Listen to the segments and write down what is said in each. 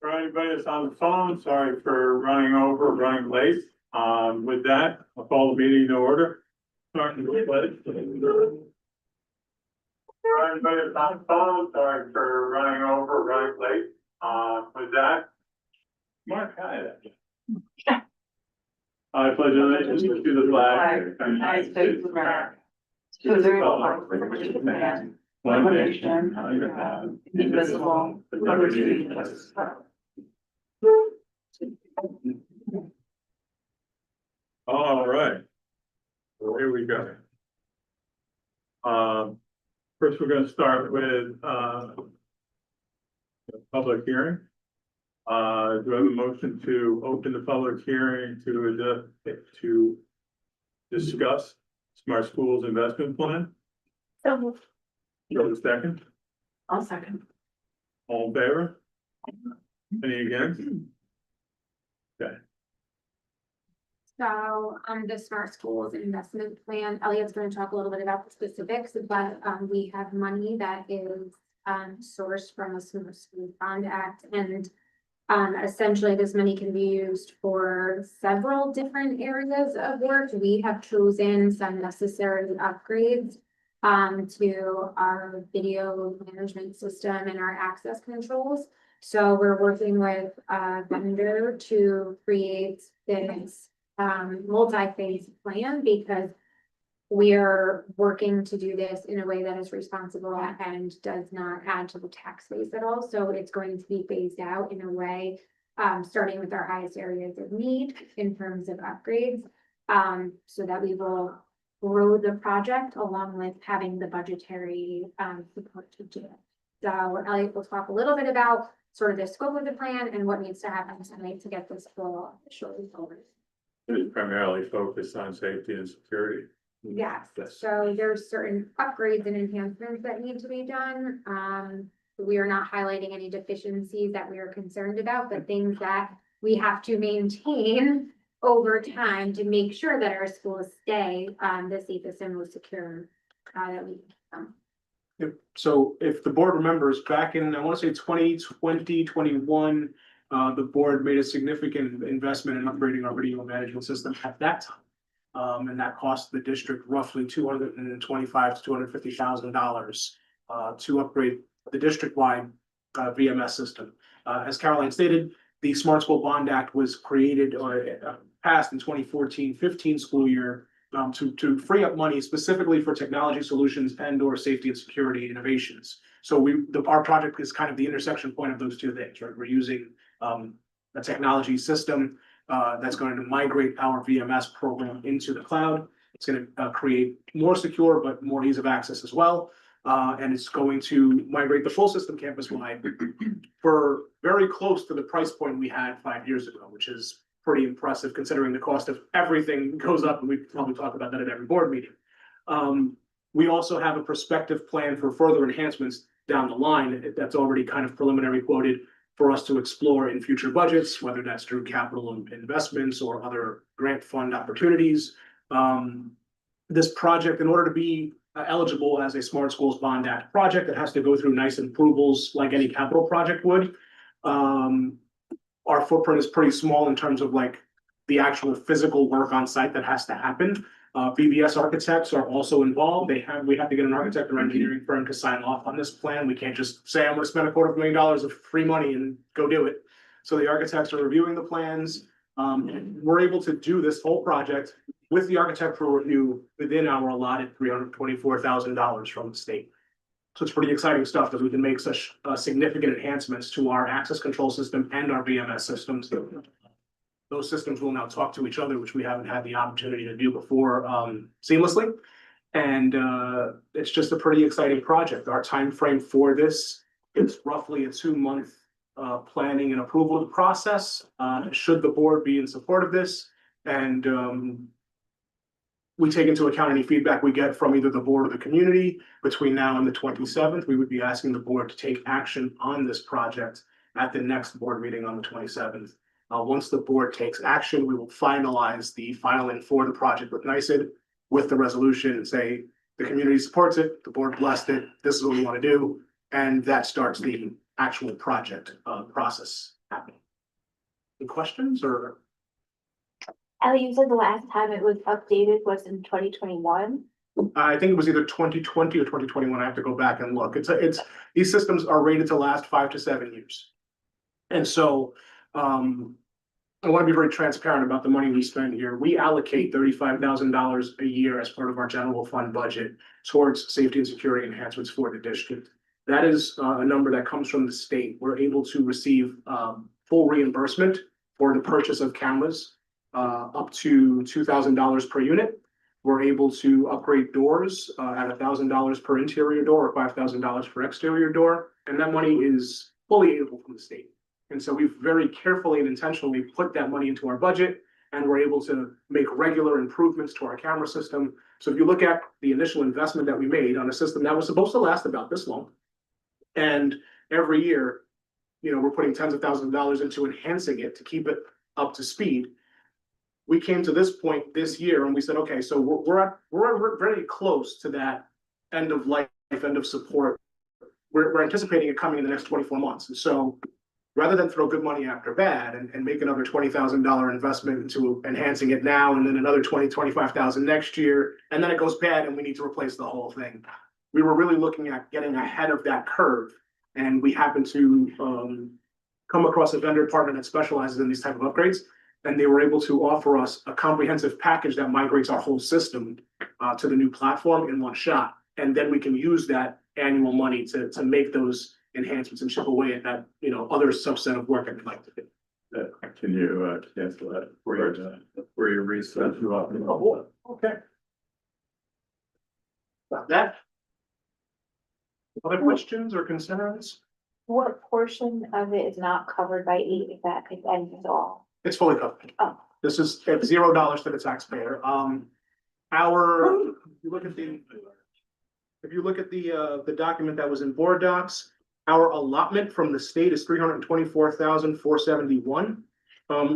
For anybody that's on the phone, sorry for running over, running late. With that, I'll call the meeting to order. Starting with pledge. For anybody that's on the phone, sorry for running over, running late. With that, Mark, hi. I pledge allegiance to the flag of the United States of America, to the republic for which it stands, one nation, under God, indivisible, with liberty and justice for all. All right. So here we go. First, we're going to start with the public hearing. Do I have a motion to open the public hearing to discuss Smart Schools investment plan? So moved. Go to second. I'll second. All in favor? Any against? Okay. So the Smart Schools investment plan, Elliot's going to talk a little bit about the specifics, but we have money that is sourced from the Smart Schools Bond Act, and essentially this money can be used for several different areas of work. We have chosen some necessary upgrades to our video management system and our access controls. So we're working with a vendor to create this multi-phase plan, because we are working to do this in a way that is responsible and does not add to the tax base at all. So it's going to be phased out in a way, starting with our highest areas of need in terms of upgrades, so that we will grow the project along with having the budgetary support to do it. So Elliot will talk a little bit about sort of the scope of the plan and what needs to happen tonight to get this full shortly forward. It is primarily focused on safety and security. Yes, so there's certain upgrades and enhancements that need to be done. We are not highlighting any deficiencies that we are concerned about, but things that we have to maintain over time to make sure that our schools stay the safest and most secure that we can. Yep. So if the board remembers, back in, I want to say 2020, 21, the board made a significant investment in upgrading our video management system at that time. And that cost the district roughly $225,000 to $250,000 to upgrade the district-wide VMS system. As Caroline stated, the Smart School Bond Act was created or passed in 2014-15 school year to free up money specifically for technology solutions and/or safety and security innovations. So our project is kind of the intersection point of those two things, right? We're using a technology system that's going to migrate our VMS program into the cloud. It's going to create more secure but more ease of access as well. And it's going to migrate the full system campus-wide for very close to the price point we had 5 years ago, which is pretty impressive considering the cost of everything goes up, and we probably talk about that at every board meeting. We also have a prospective plan for further enhancements down the line that's already kind of preliminary quoted for us to explore in future budgets, whether that's through capital investments or other grant fund opportunities. This project, in order to be eligible as a Smart Schools Bond Act project, it has to go through nice approvals like any capital project would. Our footprint is pretty small in terms of like the actual physical work on site that has to happen. BBS architects are also involved. We have to get an architect or engineering firm to sign off on this plan. We can't just say, I'm going to spend $250,000 of free money and go do it. So the architects are reviewing the plans. We're able to do this whole project with the architectural review within our allotted $324,000 from the state. So it's pretty exciting stuff that we can make such significant enhancements to our access control system and our VMS systems. Those systems will now talk to each other, which we haven't had the opportunity to do before seamlessly. And it's just a pretty exciting project. Our time frame for this is roughly a 2-month planning and approval process. Should the board be in support of this, and we take into account any feedback we get from either the board or the community between now and the 27th, we would be asking the board to take action on this project at the next board meeting on the 27th. Once the board takes action, we will finalize the filing for the project with NYSED with the resolution and say the community supports it, the board blessed it, this is what we want to do, and that starts the actual project process. happy. Any questions or? Ellie, you said the last time it was updated was in 2021. I think it was either 2020 or 2021. I have to go back and look. These systems are rated to last 5 to 7 years. And so, I want to be very transparent about the money we spend here. We allocate $35,000 a year as part of our general fund budget towards safety and security enhancements for the district. That is a number that comes from the state. We're able to receive full reimbursement for the purchase of cameras up to $2,000 per unit. We're able to upgrade doors at $1,000 per interior door or $5,000 per exterior door. And that money is fully able from the state. And so we've very carefully and intentionally put that money into our budget, and we're able to make regular improvements to our camera system. So if you look at the initial investment that we made on a system that was supposed to last about this long, and every year, we're putting tens of thousands of dollars into enhancing it to keep it up to speed. We came to this point this year and we said, okay, so we're very close to that end of life, end of support. We're anticipating it coming in the next 24 months. And so rather than throw good money after bad and make another $20,000 investment into enhancing it now, and then another 25,000 next year, and then it goes bad and we need to replace the whole thing. We were really looking at getting ahead of that curve. And we happened to come across a vendor partner that specializes in these type of upgrades. And they were able to offer us a comprehensive package that migrates our whole system to the new platform in one shot. And then we can use that annual money to make those enhancements and chip away at that, other subset of work that we'd like to do. Can you cancel that for your research? Oh, okay. About that. Other questions or concerns? What portion of it is not covered by if any at all? It's fully covered. Oh. This is at $0 to the taxpayer. If you look at the document that was in board docs, our allotment from the state is $324,471.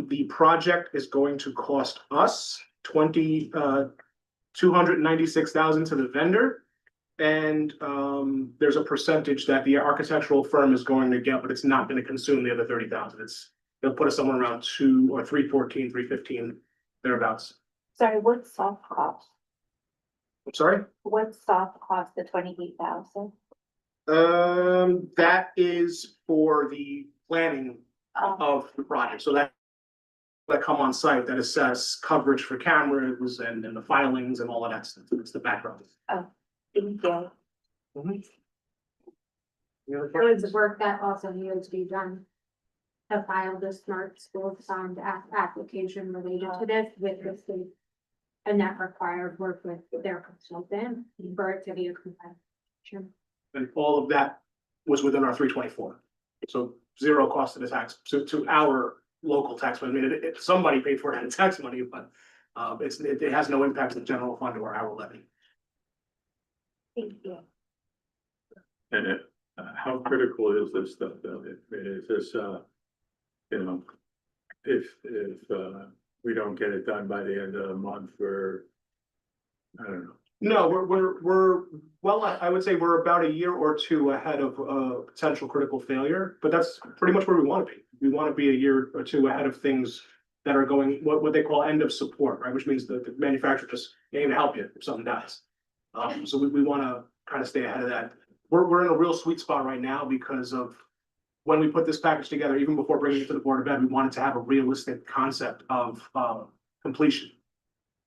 The project is going to cost us $296,000 to the vendor. And there's a percentage that the architectural firm is going to get, but it's not going to consume the other 30,000. They'll put us somewhere around 314, 315, thereabouts. Sorry, what's soft cost? I'm sorry? What's soft cost, the 28,000? That is for the planning of the project. So that come on site that assess coverage for cameras and the filings and all of that stuff. It's the background. Thank you. Any other There was questions? work that also needed to be done to file the smart school fund application related to this with the state. And that required work with their consultant for it to be a compliant. And all of that was within our 324. So zero cost to the tax, to our local tax. I mean, somebody paid for it in tax money, but it has no impact on the general fund or our levy. Thank you. And how critical is this stuff though? Is this, if we don't get it done by the end of the month, I don't know. No, we're well, I would say we're about a year or two ahead of potential critical failure, but that's pretty much where we want to be. We want to be a year or two ahead of things that are going, what they call end of support, right? Which means the manufacturer just ain't gonna help you if something dies. So we want to kind of stay ahead of that. We're in a real sweet spot right now because of when we put this package together, even before bringing it to the Board of Ed, we wanted to have a realistic concept of completion.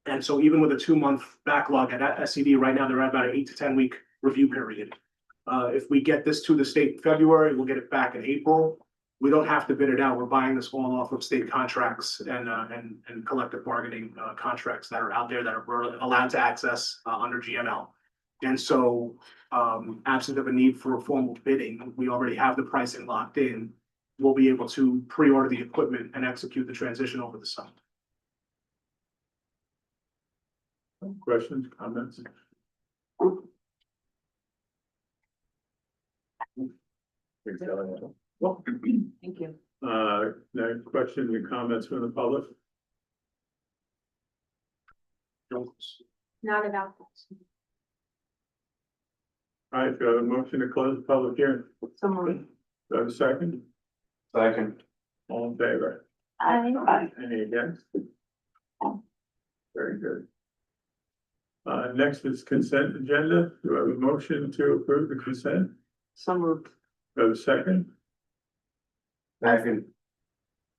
And so even with a 2-month backlog at SCD right now, they're at about an 8 to 10 week review period. If we get this to the state in February, we'll get it back in April. We don't have to bid it out. We're buying this all off of state contracts and collective bargaining contracts that are out there that we're allowed to access under GML. And so absent of a need for a formal bidding, we already have the pricing locked in. We'll be able to pre-order the equipment and execute the transition over the summer. Questions, comments? Well, Thank you. No questions and comments from the public? Not about that. All right, do I have a motion to close the public hearing? So moved. Do I have a second? Second. All in favor? I, Any against? Very good. Next is consent agenda. Do I have a motion to approve the consent? Some moved. Do I have a second? Second.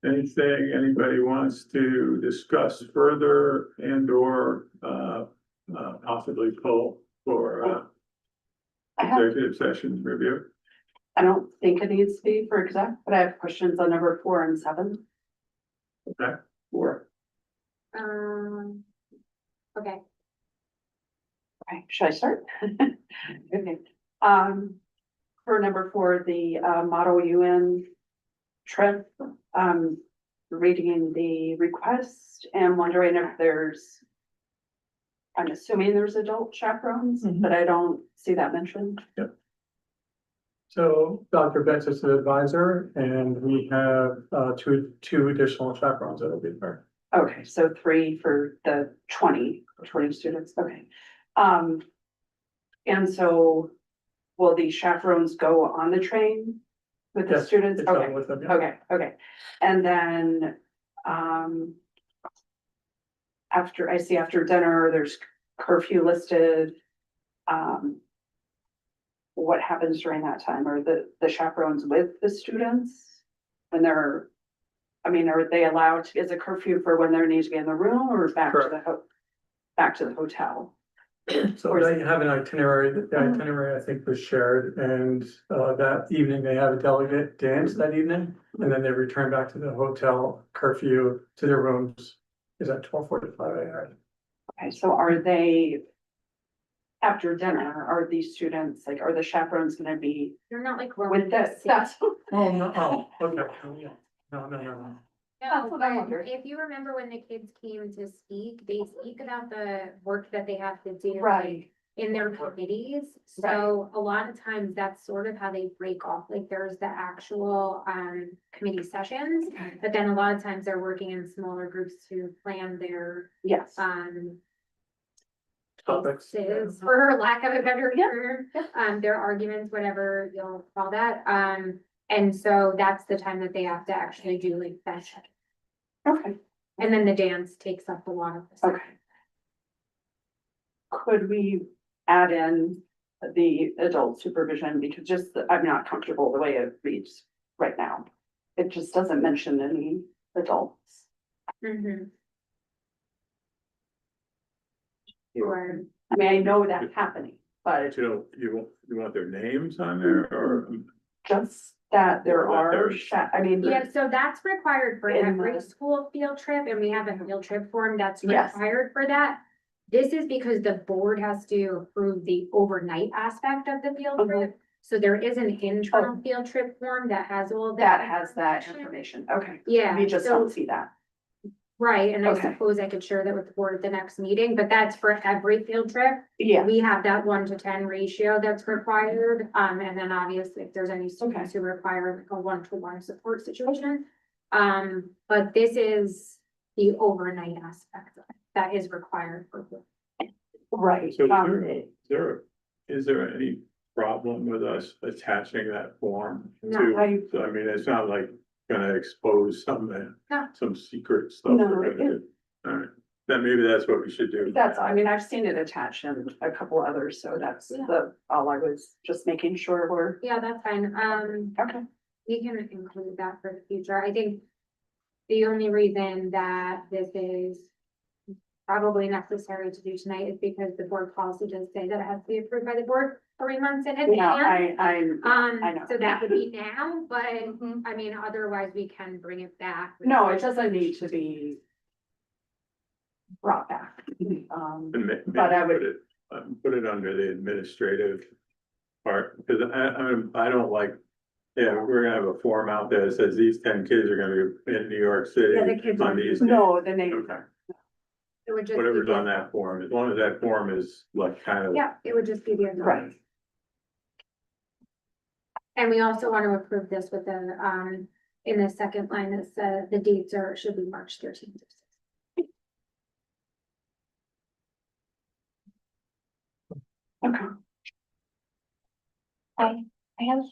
Anything anybody wants to discuss further and or possibly pull for executive session review? I don't think it needs to be for exec, but I have questions on number 4 and 7. Okay, or Okay, Okay, should I start? Okay. For number 4, the Model UN trip, reading the request and wondering if I'm assuming there's adult chaperones, but I don't see that mentioned. So Dr. Betts is the advisor and we have two additional chaperones that'll be there. Okay, so 3 for the 20 students, okay. And so will the chaperones go on the train with the Yes, students? they travel Okay, with them, yeah. okay. And then, after dinner, there's curfew listed. What happens during that time? Are the chaperones with the students? When are they allowed is a curfew for when they need to be in the room or back to the hotel? So they have an itinerary, the itinerary I think was shared and that evening they have a delegate dance that evening. And then they return back to the hotel curfew to their rooms is at 12:45 a.m. Okay, so are they, after dinner, are these students, like, are the chaperones gonna be you're not like. with this? That's, Oh, no, oh, okay, no. No, That's what I but wondered. if you remember when the kids came to speak, they speak about the work that they have to do. right, In their committees, so a lot of times that's sort of how they break off, like there's the actual committee sessions. But then a lot of times they're working in smaller groups to plan their yes, Topics. cases, for lack of a better Yeah, term. Their arguments, whatever you'll call that, and so that's the time that they have to actually do like that. okay, And then the dance takes up a lot of the. okay. Could we add in the adult supervision, because I'm not comfortable the way it reads right now. It just doesn't mention any adults. Mhm. Sure. I mean, I know that's happening, but You want their names on there or? just that there Or that are, there's- Yeah, so that's required for In every the- school field trip, and we have a field trip form that's Yes. required for that. This is because the board has to approve the overnight aspect of the field Mhm. trip. So there is an internal field trip form that has all of that has that information, okay. Yeah, We just so- don't see that. Right, and I Okay. suppose I could share that with the board at the next meeting, but that's for every field trip. Yeah, We have that 1-to-10 ratio that's required, and then obviously if there's any students who require like a 1-to-1 support situation. But this is the overnight aspect of it that is required for. right. So is there any problem with us attaching that form No, to? So I mean, it's not like gonna expose No. some secret stuff. No, we're gonna do. All right, then maybe that's what we should do. I've seen it attached in a couple others, so that's Yeah. all I was just making sure we're, Yeah, that's fine. okay. We can include that for the future. I think the only reason that this is probably necessary to do tonight is because the board policy does say that it has to be approved by the board 3 months in No, advance. I know. So that would be now, but Mhm. I mean, otherwise we can bring it back. No, it doesn't need to be brought back. And maybe But I would- put it under the administrative part, because I don't like. Yeah, we're gonna have a form out there that says these 10 kids are gonna be in New York City Yeah, the kids on are- these. No, the name, Okay, It would just. whatever's be the- on that form, as long as that form is like kind of. Yeah, it would just be the. right, And we also want to approve this with the, in the second line, that says the dates should be March 13th. okay. I have,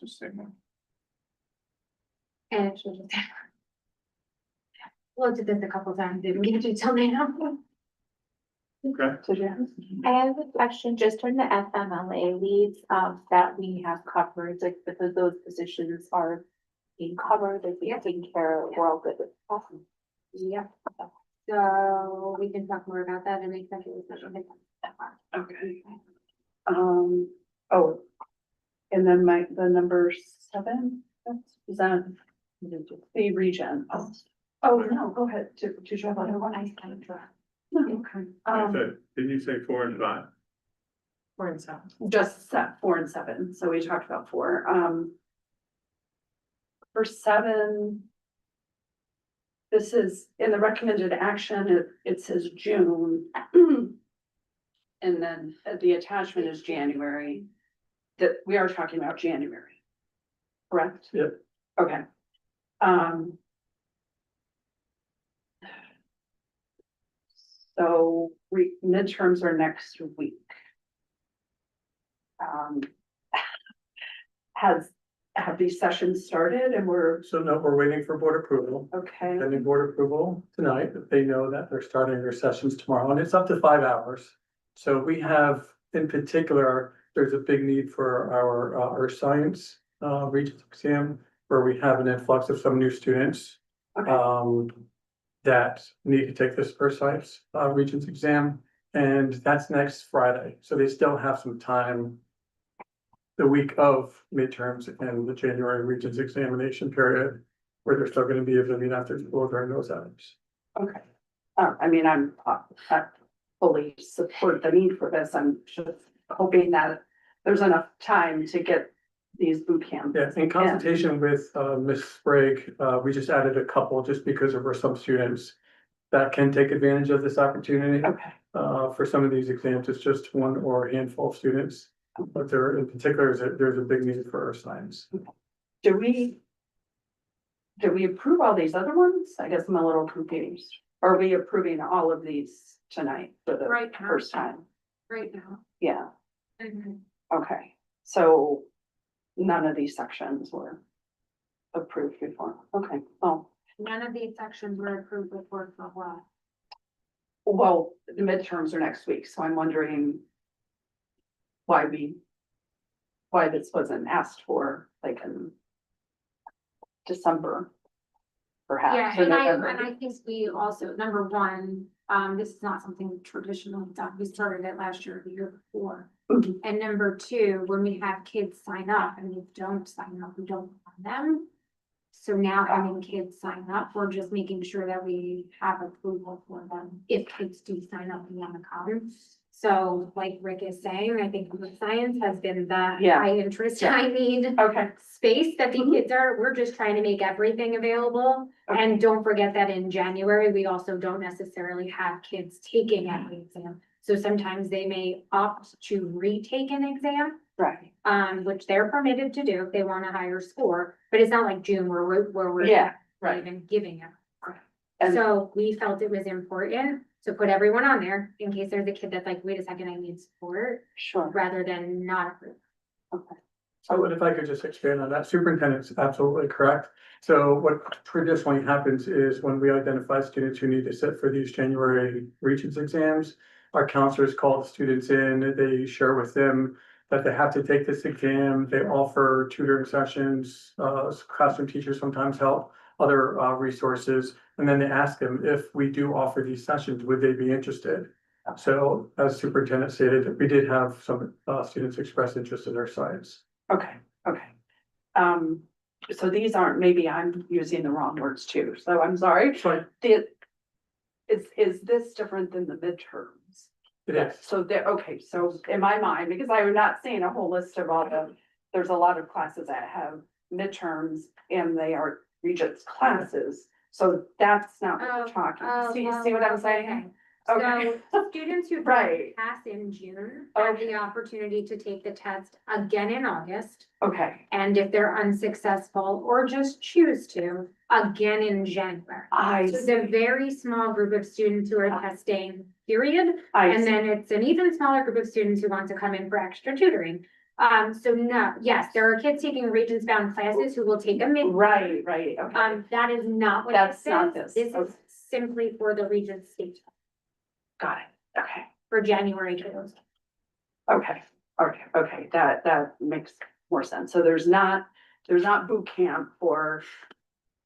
And it should just. looked at this a couple times, didn't get it till now. Okay, Did you? I have a question just on the FMLA leaves, that we have covered, like, because those positions are being covered, they're being taken care of, we're all good with. Awesome. Yep. So we can talk more about that and make that a special. Okay. Oh. And then the number 7, is that the region? Oh, no, go ahead. Did you have other one? No, okay. so did you say 4 and 5? 4 and 7. Just set 4 and 7. So we talked about 4. For 7. This is in the recommended action, it says June. And then the attachment is January. That we are talking about January. Correct? Yep. Okay. So midterms are next week. Have these sessions started and So no, we're waiting for board approval. okay, Pending board approval tonight, that they know that they're starting their sessions tomorrow, and it's up to 5 hours. So we have, in particular, there's a big need for our earth science Regents exam, where we have an influx of some new students okay, that need to take this earth science Regents exam, and that's next Friday. So they still have some time the week of midterms and the January Regents examination period, where they're still gonna be able to meet after school during those hours. okay. I mean, I fully support the need for this. I'm just hoping that there's enough time to get these boot camps. Yeah, in consultation with Ms. Sprague, we just added a couple just because there were some students that can take advantage of this opportunity. Okay, For some of these exams, it's just one or a handful of students. But there in particular, there's a big need for earth science. do we approve all these other ones? I guess I'm a little confused. Are we approving all of these tonight for the Right now. first time? Right now. Yeah, Mhm. okay, so none of these sections were approved before. Okay, None of these sections were approved before for what? well, the midterms are next week, so I'm wondering why this wasn't asked for, like, in December. Perhaps. Yeah, or and November. I think we also, number one, this is not something traditional done. We started it last year, or the year before. Mhm. And number two, when we have kids sign up and we don't sign up, we don't want them. So now having kids sign up, we're just making sure that we have approval for them if kids do sign up and want to come. So like Rick is saying, I think the science has been the Yeah. high interest, Yeah. high need Okay, space that the Mhm. kids are. We're just trying to make everything available. And don't forget that in January, we also don't necessarily have kids taking every exam. So sometimes they may opt to retake an exam, right, which they're permitted to do if they want a higher score. But it's not like June where we're yeah, not right. even giving it. And- So we felt it was important to put everyone on there in case there's a kid that's like, wait a second, I need support, Sure, rather than not approve. okay, So if I could just expand on that, superintendent's absolutely correct. So what traditionally happens is when we identify students who need to sit for these January Regents exams, our counselors call the students in, they share with them that they have to take this exam. They offer tutoring sessions, classroom teachers sometimes help, other resources. And then they ask them if we do offer these sessions, would they be interested? So as superintendent stated, we did have some students express interest in their science. okay. So these aren't, maybe I'm using the wrong words too, so I'm sorry. Fine, Is this different than the midterms? it is. So okay, so in my mind, because I was not seeing a whole list of all the, there's a lot of classes that have midterms and they are Regents classes. So that's not what we're talking. See what I'm saying? Okay. So students who don't Right. pass in June have the opportunity to take the test again in August. Okay, And if they're unsuccessful or just choose to, again in January. I So it's a see, very small group of students who are testing, period. I And see, then it's an even smaller group of students who want to come in for extra tutoring. So no, yes, there are kids taking Regents bound classes who will take a mid. right, okay. That is not what That's this not is. this. This is simply for the Regent State Got it. Okay, for January kiddos. okay, that makes more sense. So there's not boot camp for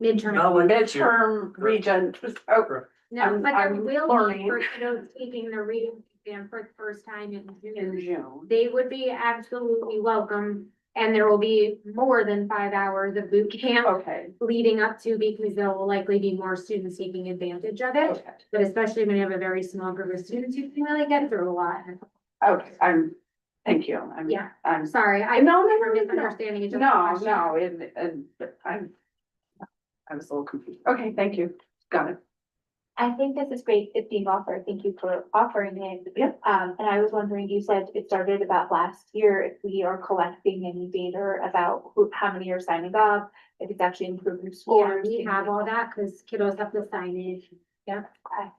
Midterm. midterm regent. Oh, No, but there I'm will learning. be for kiddos taking the reading exam for the first time in in June. June. They would be absolutely welcome, and there will be more than 5 hours of boot camp Okay, leading up to, because there will likely be more students taking advantage of it. okay, But especially when you have a very small group of students, you can really get through a lot. okay, thank you. Yeah. I'm Sorry, I. No, no, for no, no. misunderstanding. It's just a No, question. no, and I was a little confused. Okay, thank you. Got it. I think this is great, it's being offered, thank you for offering it. Yeah. And I was wondering, you said it started about last year, if we are collecting any data about how many are signing up, if it's actually improving Yeah, scores. we have all that because kiddos have to sign in. Yeah. Okay.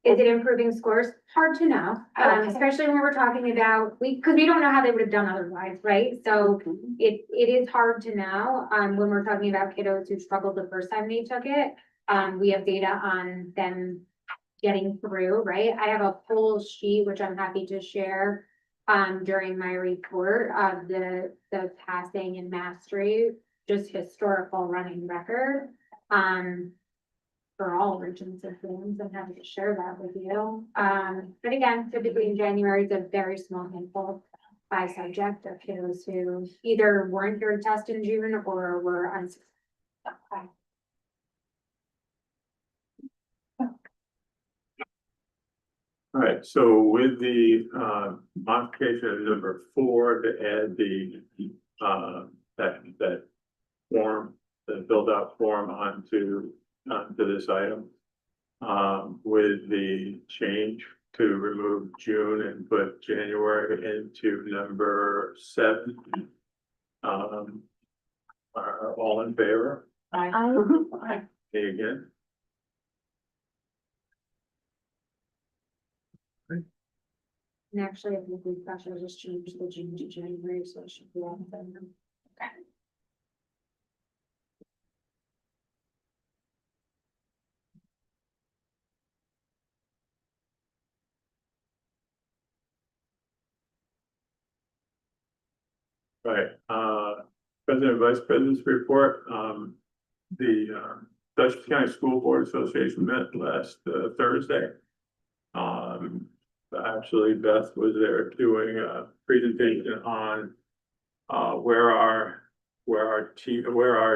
Is it improving scores? Hard to know, Okay. especially when we're talking about, because we don't know how they would have done otherwise, right? So it is hard to know, when we're talking about kiddos who struggled the first time they took it. We have data on them getting through, right? I have a full sheet, which I'm happy to share, during my report of the passing and mastery, just historical running record. For all regions and things, I'm happy to share that with you. But again, typically in January, it's a very small handful by subject of kiddos who either weren't here to test in June or were unsuccessful. Okay. All right, so with the modification of number 4 to add the that form, the build out form onto this item. With the change to remove June and put January into number 7. Are all in favor? Aye. Me again? And actually, if we refresh, I'll just change the June to January, so it should be all done. Right, President, Vice President's report, the Dutchess County School Board Association met last Thursday. Actually Beth was there doing a presentation on where our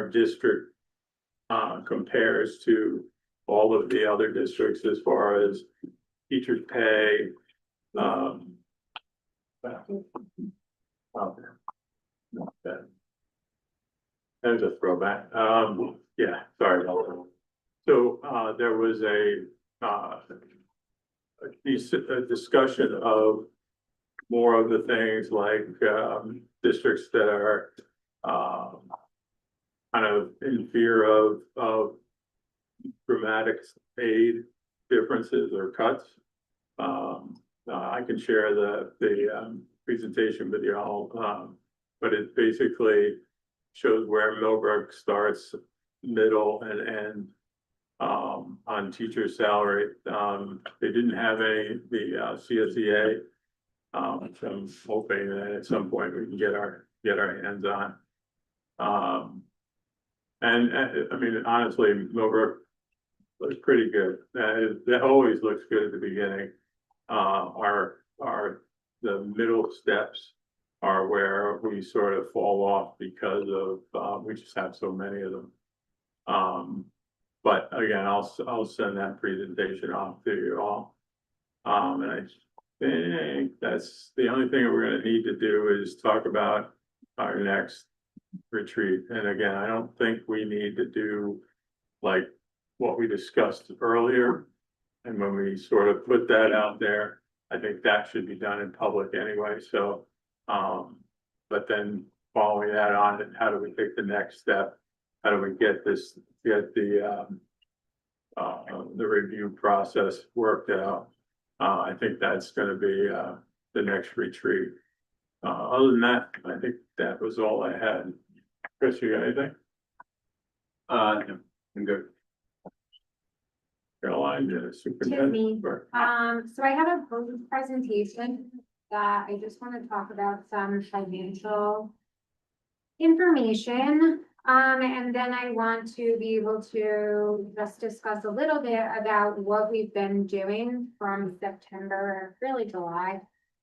district compares to all of the other districts as far as teachers' pay. That was a throwback. Yeah, sorry about that. So there was a discussion of more of the things like districts that are kind of in fear of dramatic aid differences or cuts. I can share the presentation with you all, but it basically shows where Millbrook starts, middle and end on teacher salary. They didn't have the CSEA, so I'm hoping that at some point we can get our hands on. And I mean, honestly, Millbrook looks pretty good. That always looks good at the beginning. The middle steps are where we sort of fall off because of we just have so many of them. But again, I'll send that presentation off to you all. And I think that's the only thing we're gonna need to do is talk about our next retreat. And again, I don't think we need to do like what we discussed earlier. And when we sort of put that out there, I think that should be done in public anyway, so. But then following that on, how do we take the next step? How do we get the review process worked out? I think that's gonna be the next retreat. Other than that, I think that was all I had. Chris, you got anything? No, I'm good. Caroline, the Tiffany. superintendent. Sure. So I have a brief presentation that I just want to talk about some financial information. And then I want to be able to just discuss a little bit about what we've been doing from September, really July,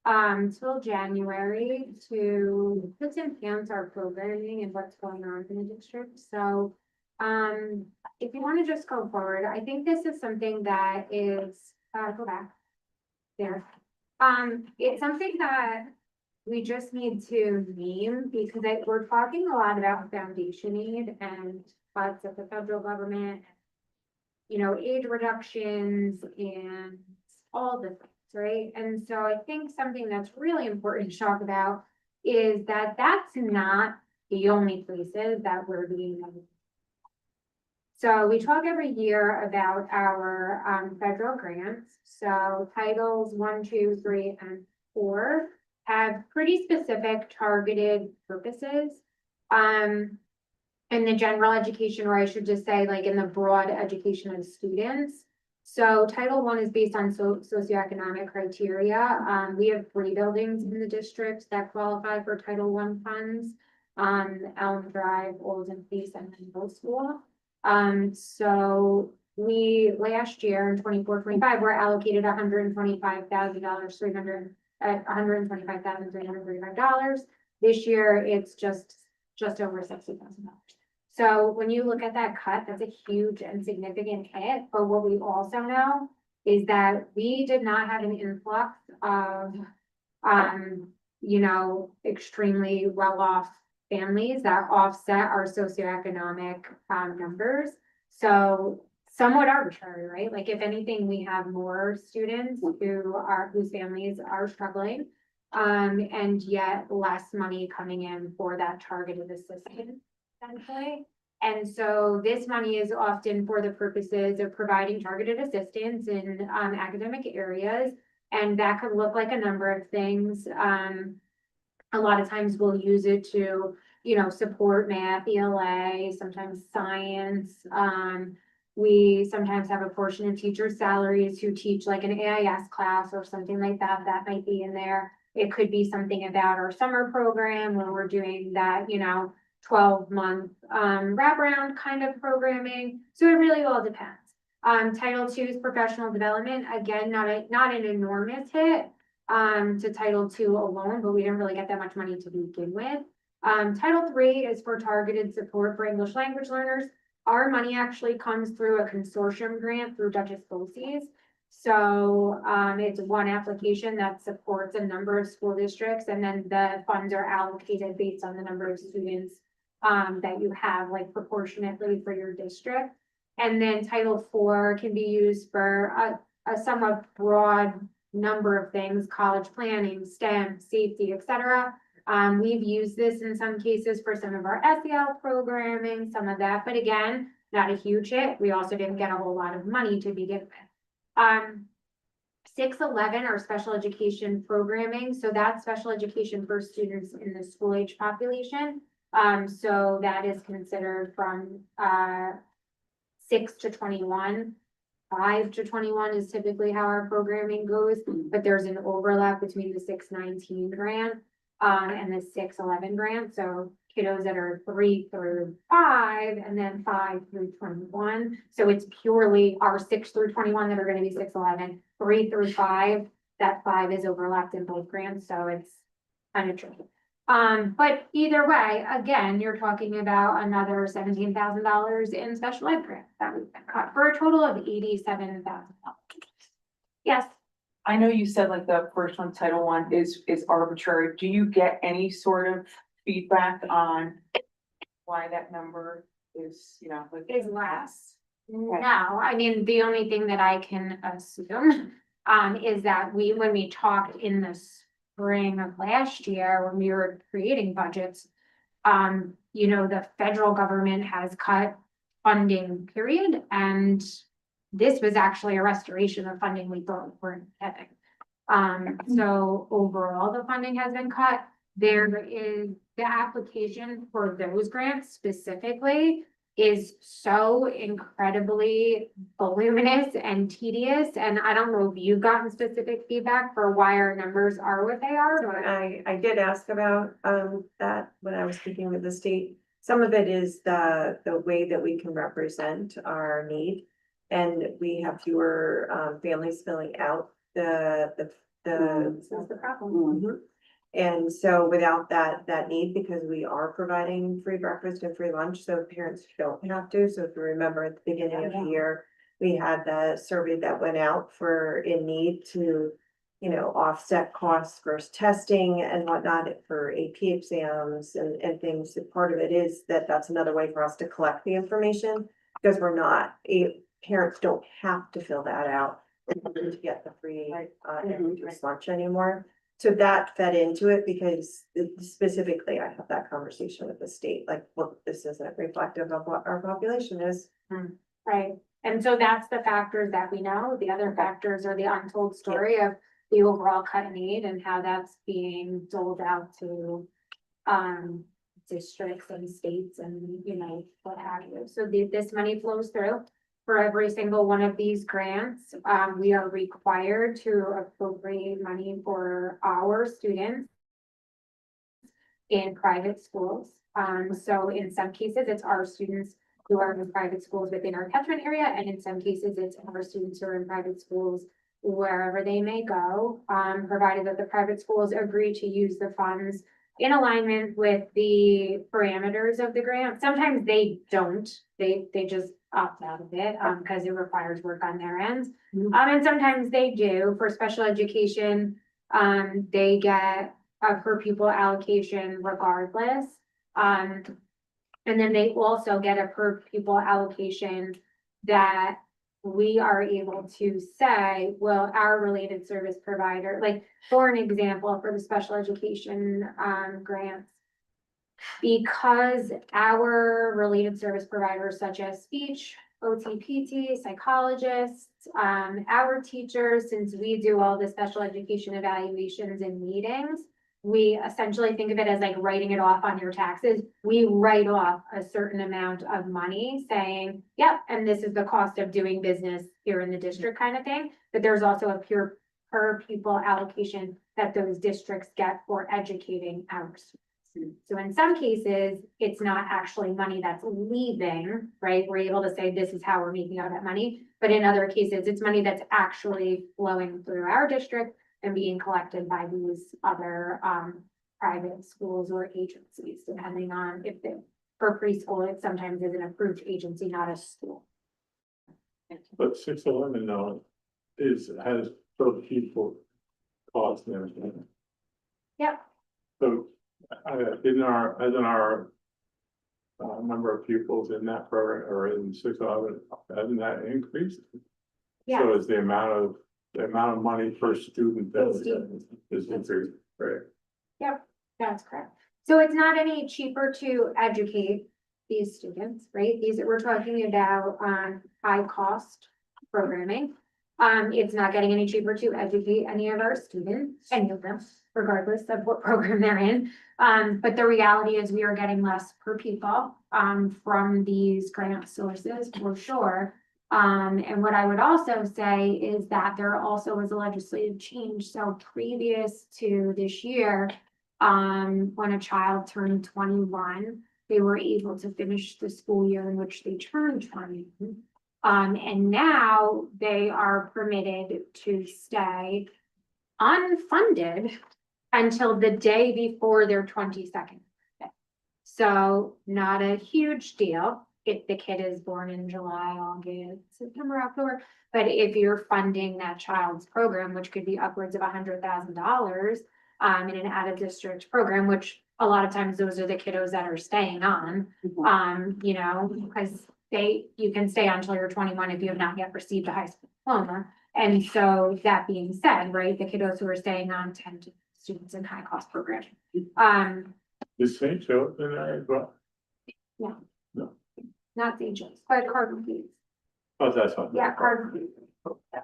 till January to just enhance our programming and what's going on in the district. So, if you want to just go forward, I think this is something that is, go back there. It's something that we just need to name because we're talking a lot about foundation aid and cuts of the federal government. You know, aid reductions and all the things, right? And so I think something that's really important to talk about is that that's not the only places that we're being. So we talk every year about our federal grants. So titles 1, 2, 3, and 4 have pretty specific targeted purposes. In the general education, or I should just say like in the broad education of students. So Title I is based on socioeconomic criteria. We have 3 buildings in the district that qualify for Title I funds. Elm Drive, Olden Place, and then middle school. So we last year in 24-25 were allocated $125,335. This year, it's just over $60,000. So when you look at that cut, that's a huge and significant hit. But what we also know is that we did not have an influx of, you know, extremely well-off families that offset our socioeconomic numbers. So somewhat arbitrary, right? Like if anything, we have more students whose families are struggling, and yet less money coming in for that targeted assistance, essentially. And so this money is often for the purposes of providing targeted assistance in academic areas, and that could look like a number of things. A lot of times we'll use it to, you know, support math, ELA, sometimes science. We sometimes have a portion of teachers' salaries who teach like an AIS class or something like that, that might be in there. It could be something about our summer program where we're doing that, you know, 12-month wraparound kind of programming. So it really all depends. Title II is professional development. Again, not an enormous hit to Title II alone, but we didn't really get that much money to begin with. Title III is for targeted support for English language learners. Our money actually comes through a consortium grant through Duchess BOCES. So it's one application that supports a number of school districts, and then the funds are allocated based on the number of students that you have, like proportionately for your district. And then Title IV can be used for a somewhat broad number of things: college planning, STEM, safety, etc. We've used this in some cases for some of our SEL programming, some of that, but again, not a huge hit. We also didn't get a whole lot of money to begin with. 611 are special education programming. So that's special education for students in the school age population. So that is considered from 6 to 21. 5 to 21 is typically how our programming goes, but there's an overlap between the 619 grant and the 611 grant. So kiddos that are 3 through 5 and then 5 through 21. So it's purely our 6 through 21 that are going to be 611, 3 through 5. That 5 is overlapped in both grants. So it's kind of tricky. But either way, again, you're talking about another $17,000 in special ed grant that we've been cut for a total of $87,000. Yes. I know you said like the first one, Title I is arbitrary. Do you get any sort of feedback on why that number is, you know, like Is less. No, I mean, the only thing that I can assume is that when we talked in the spring of last year, when we were creating budgets, you know, the federal government has cut funding, period, and this was actually a restoration of funding we thought we weren't getting. So overall, the funding has been cut. There is the application for those grants specifically is so incredibly voluminous and tedious, and I don't know if you've gotten specific feedback for why our numbers are what they So are. I did ask about, that when I was speaking with the state. Some of it is the way that we can represent our need. And we have fewer, families filling out the. That's the problem. Mhm. And so without that need, because we are providing free breakfast and free lunch, so parents don't have to. So if you remember at the beginning of the year, we had the survey that went out for in need to, offset costs for testing and whatnot for AP exams and things. And part of it is that that's another way for us to collect the information because parents don't have to fill that out to get the free, introduced lunch anymore. So that fed into it because specifically I had that conversation with the state, like, well, this isn't reflective of what our population is. Right, and so that's the factors that we know. The other factors are the untold story of the overall cut need and how that's being doled out to districts and states and, what have you. So this money flows through for every single one of these grants. We are required to appropriate money for our students in private schools. So in some cases, it's our students who are in private schools within our catchment area, and in some cases, it's our students who are in private schools wherever they may go, provided that the private schools agree to use the funds in alignment with the parameters of the grant. Sometimes they don't, they just opt out of it, because it requires work on their ends. And sometimes they do. For special education, they get a per pupil allocation regardless. And then they also get a per pupil allocation that we are able to say, well, our related service provider, like, for an example, for the special education, grants, because our related service providers such as speech, OT, PT, psychologists, our teachers, since we do all the special education evaluations and meetings, we essentially think of it as like writing it off on your taxes. We write off a certain amount of money saying, yep, and this is the cost of doing business here in the district kind of thing. But there's also a pure per pupil allocation that those districts get for educating our students. So in some cases, it's not actually money that's leaving, right? We're able to say this is how we're making out that money. But in other cases, it's money that's actually flowing through our district and being collected by these other private schools or agencies, depending on if they, for preschool, it sometimes is an approved agency, not a school. But 611 now has per pupil cost and everything. Yep. So, in our number of pupils in that program or in 611, hasn't that increased? Yeah. So is the amount of money per student that is increased, right? Yep, that's correct. So it's not any cheaper to educate these students, right? We're talking about high cost programming. It's not getting any cheaper to educate any of our students, any of them, regardless of what program they're in. But the reality is we are getting less per pupil from these grant sources for sure. And what I would also say is that there also was a legislative change. So previous to this year, when a child turned 21, they were able to finish the school year in which they turned 20. And now they are permitted to stay unfunded until the day before their 22nd birthday. So not a huge deal if the kid is born in July, August, September, October. But if you're funding that child's program, which could be upwards of $100,000 in an out-of-district program, which a lot of times those are the kiddos that are staying on, because you can stay on until you're 21 if you have not yet received a high school diploma. And so that being said, right, the kiddos who are staying on tend to be students in high cost programs. Is St. Joe's in there as well? Not St. Joe's, but Cardinal Hayes. Oh, that's fine. Yeah, Cardinal Hayes. Yeah.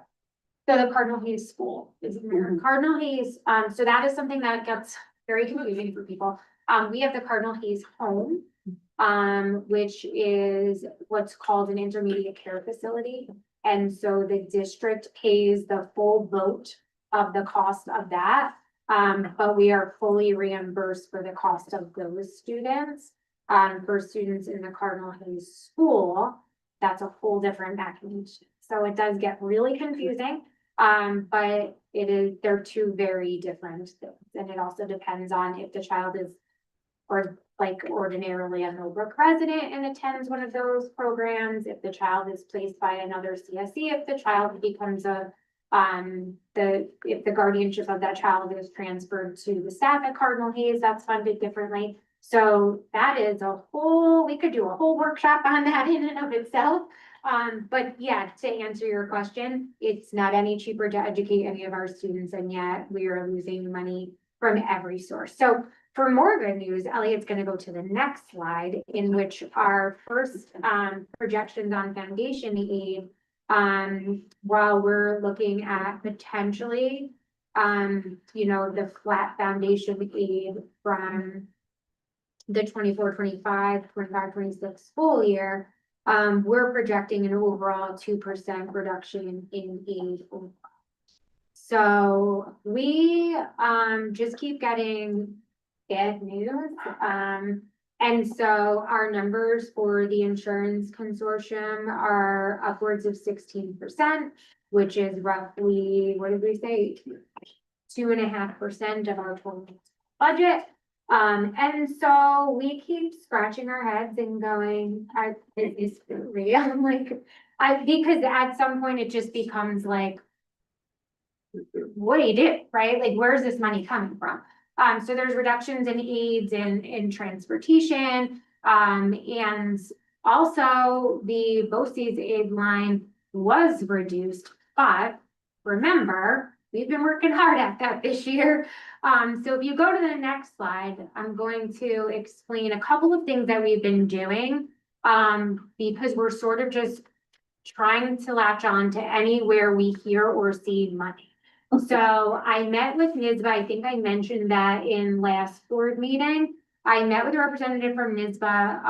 So the Cardinal Hayes School is in there. Cardinal Hayes, so that is something that gets very confusing for people. We have the Cardinal Hayes Home, which is what's called an intermediate care facility. And so the district pays the full vote of the cost of that. But we are fully reimbursed for the cost of those students. For students in the Cardinal Hayes School, that's a whole different mechanism. So it does get really confusing. But they're two very different things. And it also depends on if the child is or like ordinarily a Millbrook resident and attends one of those programs, if the child is placed by another CSE, if the child becomes if the guardianship of that child is transferred to the staff at Cardinal Hayes, that's funded differently. So that is we could do a whole workshop on that in and of itself. But yeah, to answer your question, it's not any cheaper to educate any of our students, and yet we are losing money from every source. So for more good news, Elliot's gonna go to the next slide, in which our first projections on foundation aid, while we're looking at potentially, the flat foundation aid from the 24-25, 25-26 school year, we're projecting an overall 2% reduction in aid. So we just keep getting bad news. And so our numbers for the insurance consortium are upwards of 16%, which is roughly, what did we say? 2.5% of our total budget. And so we keep scratching our heads and going, is this real? Because at some point it just becomes like, what do you do, right? Like, where's this money coming from? So there's reductions in aids and in transportation. And also the BOCES aid line was reduced, but remember, we've been working hard at that this year. So if you go to the next slide, I'm going to explain a couple of things that we've been doing, because we're sort of just trying to latch on to anywhere we hear or see money. So I met with NSBA. I think I mentioned that in last board meeting. I met with a representative from NSBA.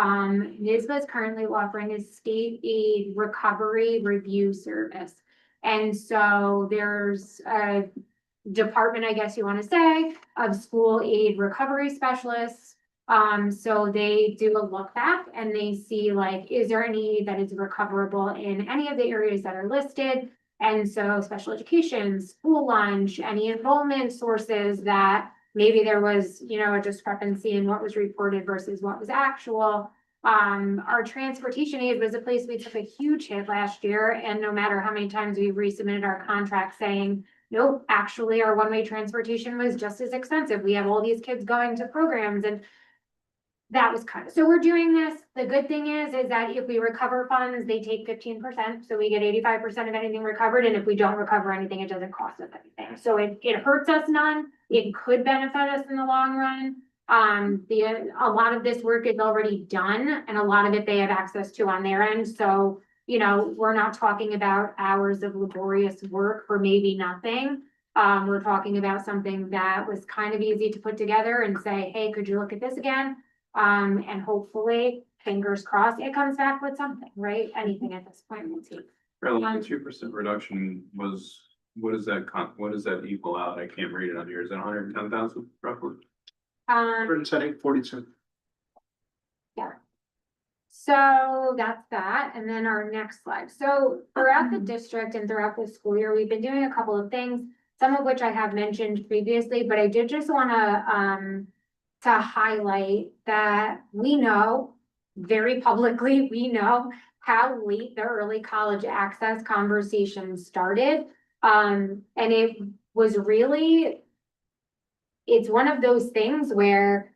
NSBA is currently offering a state aid recovery review service. And so there's a department, I guess you want to say, of school aid recovery specialists. So they do a look back and they see, like, is there any that is recoverable in any of the areas that are listed? And so special education, school lunch, any enrollment sources that maybe there was, a discrepancy in what was reported versus what was actual. Our transportation aid was a place we took a huge hit last year. And no matter how many times we resubmitted our contract saying, nope, actually our one-way transportation was just as expensive. We have all these kids going to programs, and that was so we're doing this. The good thing is that if we recover funds, they take 15%. So we get 85% of anything recovered. And if we don't recover anything, it doesn't cost us anything. So it hurts us none. It could benefit us in the long run. A lot of this work is already done, and a lot of it they have access to on their end. So, we're not talking about hours of laborious work for maybe nothing. We're talking about something that was kind of easy to put together and say, hey, could you look at this again? And hopefully, fingers crossed, it comes back with something, right? Anything at this point, we'll see. Relative 2% reduction was, what does that equal out? I can't read it on here. Is that 110,000 roughly? 142. Yeah. So that's that. And then our next slide. So throughout the district and throughout the school year, we've been doing a couple of things, some of which I have mentioned previously, but I did just want to highlight that we know very publicly, we know how late the early college access conversation started. And it was really, it's one of those things where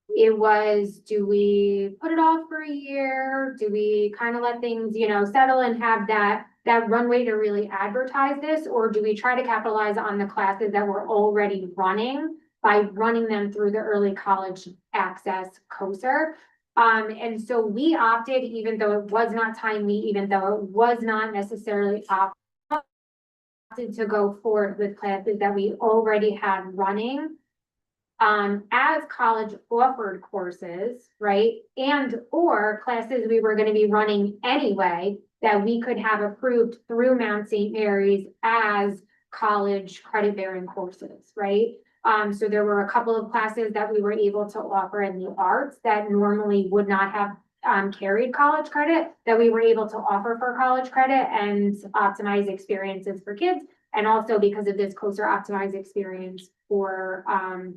it was, do we put it off for a year? Do we kind of let things, settle and have that runway to really advertise this? Or do we try to capitalize on the classes that we're already running by running them through the early college access COSER? And so we opted, even though it was not timely, even though it was not necessarily opted to go forward with classes that we already had running. as college offered courses, right? And or classes we were gonna be running anyway, that we could have approved through Mount St. Mary's as college credit bearing courses, right? So there were a couple of classes that we were able to offer in the arts that normally would not have carried college credit, that we were able to offer for college credit and optimize experiences for kids. And also because of this closer optimized experience for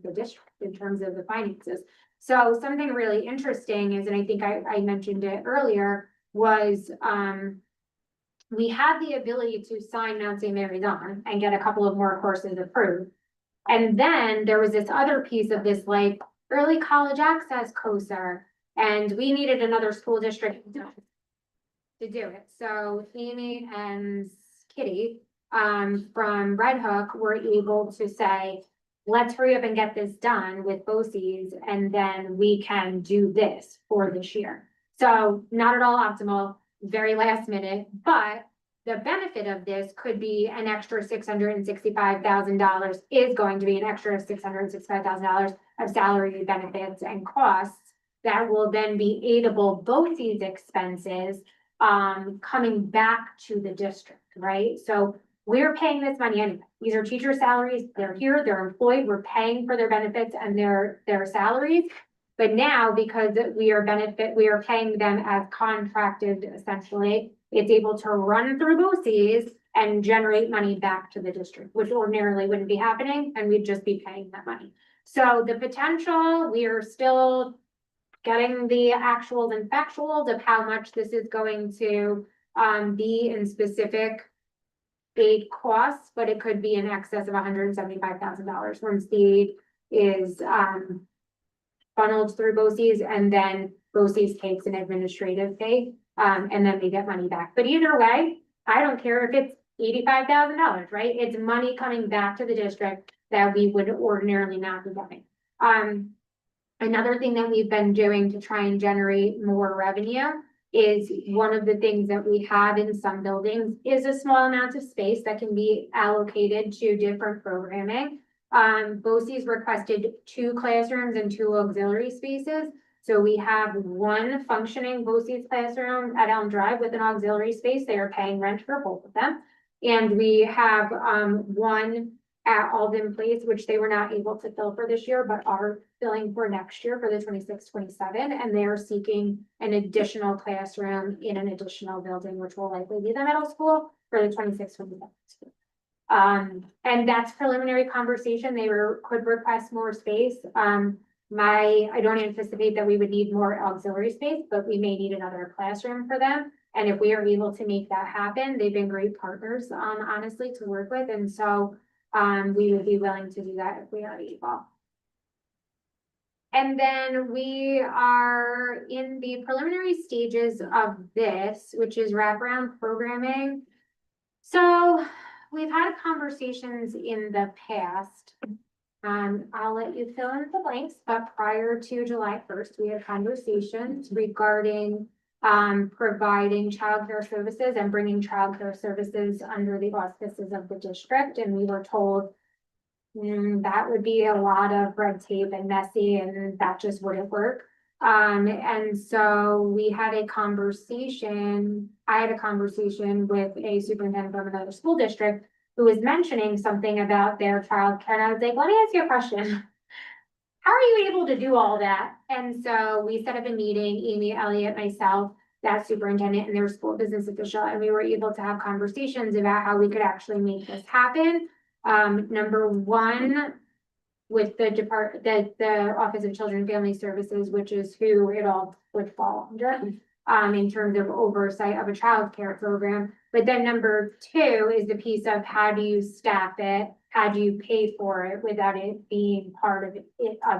the district in terms of the finances. So something really interesting is, and I think I mentioned it earlier, was we had the ability to sign Mount St. Mary's on and get a couple of more courses approved. And then there was this other piece of this like early college access COSA, and we needed another school district to do it. So Amy and Kitty from Red Hook were able to say, let's hurry up and get this done with BOCES, and then we can do this for this year. So not at all optimal, very last minute, but the benefit of this could be an extra $665,000, is going to be an extra $665,000 of salary benefits and costs that will then be aidable BOCES expenses coming back to the district, right? So we're paying this money anyway. These are teacher salaries. They're here, they're employed, we're paying for their benefits and their salaries. But now, because we are paying them as contracted, essentially, it's able to run through BOCES and generate money back to the district, which ordinarily wouldn't be happening, and we'd just be paying that money. So the potential, we are still getting the actuals and factuals of how much this is going to be in specific aid costs, but it could be in excess of $175,000 once the aid is funneled through BOCES, and then BOCES takes an administrative fee, and then we get money back. But either way, I don't care if it's $85,000, right? It's money coming back to the district that we would ordinarily not be getting. Another thing that we've been doing to try and generate more revenue is one of the things that we have in some buildings is a small amount of space that can be allocated to different programming. BOCES requested 2 classrooms and 2 auxiliary spaces. So we have 1 functioning BOCES classroom at Elm Drive with an auxiliary space. They are paying rent for both of them. And we have 1 at Alden Place, which they were not able to fill for this year, but are filling for next year for the 26-27. And they are seeking an additional classroom in an additional building, which will likely be the middle school for the 26-27 school. And that's preliminary conversation. They could request more space. I don't anticipate that we would need more auxiliary space, but we may need another classroom for them. And if we are able to make that happen, they've been great partners, honestly, to work with. And so we would be willing to do that if we are able. And then we are in the preliminary stages of this, which is wraparound programming. So we've had conversations in the past. I'll let you fill in the blanks, but prior to July 1st, we had conversations regarding providing childcare services and bringing childcare services under the auspices of the district. And we were told that would be a lot of red tape and messy, and that just wouldn't work. And so we had a conversation, I had a conversation with a superintendent from another school district who was mentioning something about their childcare. And I was like, let me ask you a question. How are you able to do all that? And so we set up a meeting, Amy, Elliott, myself, that superintendent and their school business official, and we were able to have conversations about how we could actually make this happen. Number one, with the Office of Children and Family Services, which is who it all would fall under, in terms of oversight of a child care program. But then number 2 is the piece of how do you staff it? How do you pay for it without it being part of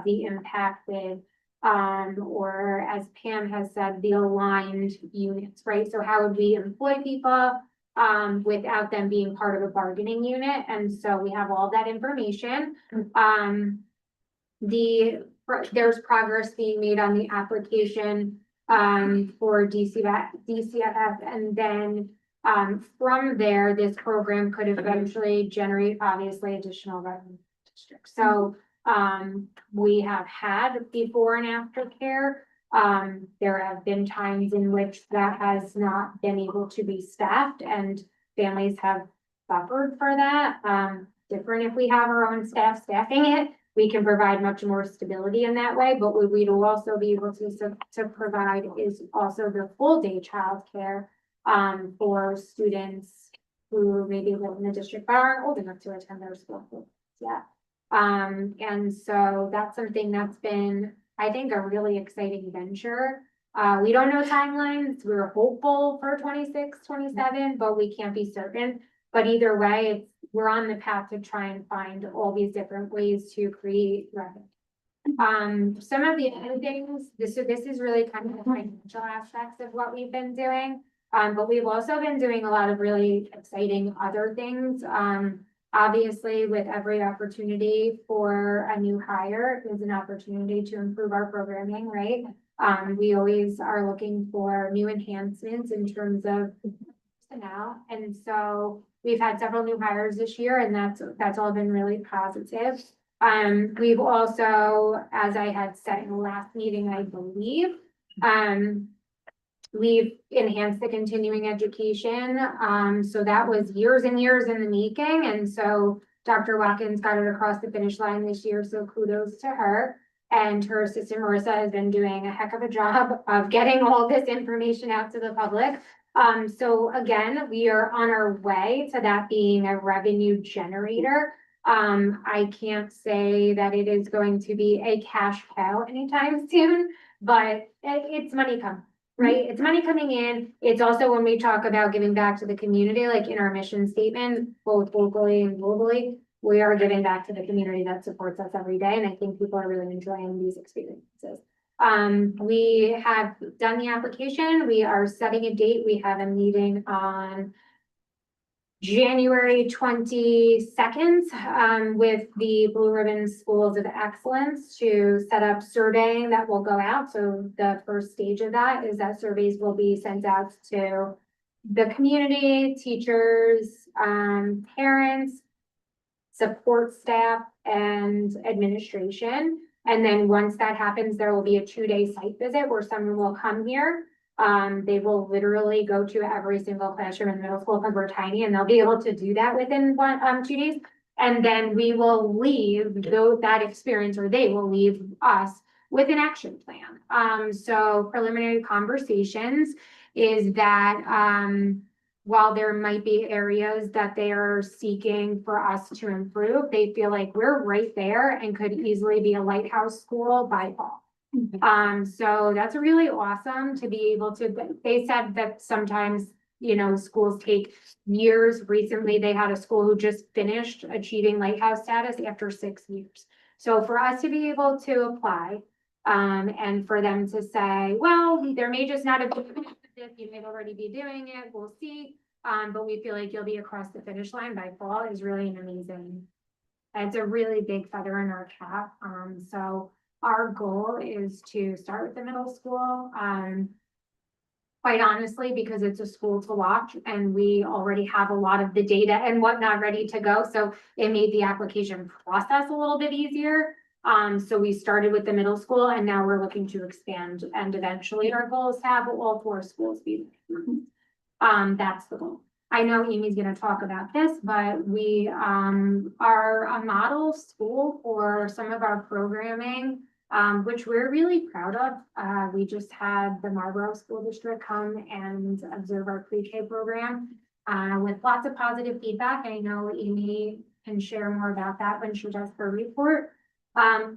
the impacted, or as Pam has said, the aligned units, right? So how would we employ people without them being part of a bargaining unit? And so we have all that information. There's progress being made on the application for DCFF, and then from there, this program could eventually generate obviously additional revenue districts. So We have had before and after care. There have been times in which that has not been able to be staffed and families have suffered for that. Different if we have our own staff staffing it, we can provide much more stability in that way, but what we'd also be able to provide is also the full day childcare for students who maybe live in the district but aren't old enough to attend their school. Yeah. And so that's something that's been, I think, a really exciting venture. We don't know timelines. We're hopeful for 26, 27, but we can't be certain. But either way, we're on the path to try and find all these different ways to create revenue. Some of the other things, this is really kind of the financial aspects of what we've been doing. But we've also been doing a lot of really exciting other things. Obviously, with every opportunity for a new hire is an opportunity to improve our programming, right? We always are looking for new enhancements in terms of personnel. And so we've had several new hires this year and that's all been really positive. We've also, as I had said in the last meeting, I believe, we've enhanced the continuing education. So that was years and years in the making. And so Dr. Watkins got it across the finish line this year. So kudos to her. And her assistant Marissa has been doing a heck of a job of getting all this information out to the public. So again, we are on our way to that being a revenue generator. I can't say that it is going to be a cash cow anytime soon, but it's money coming, right? It's money coming in. It's also when we talk about giving back to the community, like in our mission statement, both locally and globally, we are giving back to the community that supports us every day. And I think people are really enjoying these experiences. We have done the application. We are setting a date. We have a meeting on January 22nd with the Blue Ribbon Schools of Excellence to set up surveying that will go out. So the first stage of that is that surveys will be sent out to the community, teachers, parents, support staff, and administration. And then once that happens, there will be a 2-day site visit where someone will come here. They will literally go to every single classroom in middle school because we're tiny and they'll be able to do that within 2 days. And then we will leave that experience, or they will leave us with an action plan. So preliminary conversations is that, while there might be areas that they are seeking for us to improve, they feel like we're right there and could easily be a lighthouse school by fall. So that's really awesome to be able to, they said that sometimes, schools take years. Recently, they had a school who just finished achieving lighthouse status after 6 years. So for us to be able to apply, and for them to say, well, there may just not have been this, you may already be doing it, we'll see. But we feel like you'll be across the finish line by fall is really an amazing. It's a really big feather in our cap. So our goal is to start with the middle school. Quite honestly, because it's a school to watch and we already have a lot of the data and whatnot ready to go. So it made the application process a little bit easier. So we started with the middle school and now we're looking to expand, and eventually our goal is to have all 4 schools be there. That's the goal. I know Amy's going to talk about this, but we are a model school for some of our programming, which we're really proud of. We just had the Marlborough School District come and observe our pre-K program with lots of positive feedback. I know Amy can share more about that when she does her report.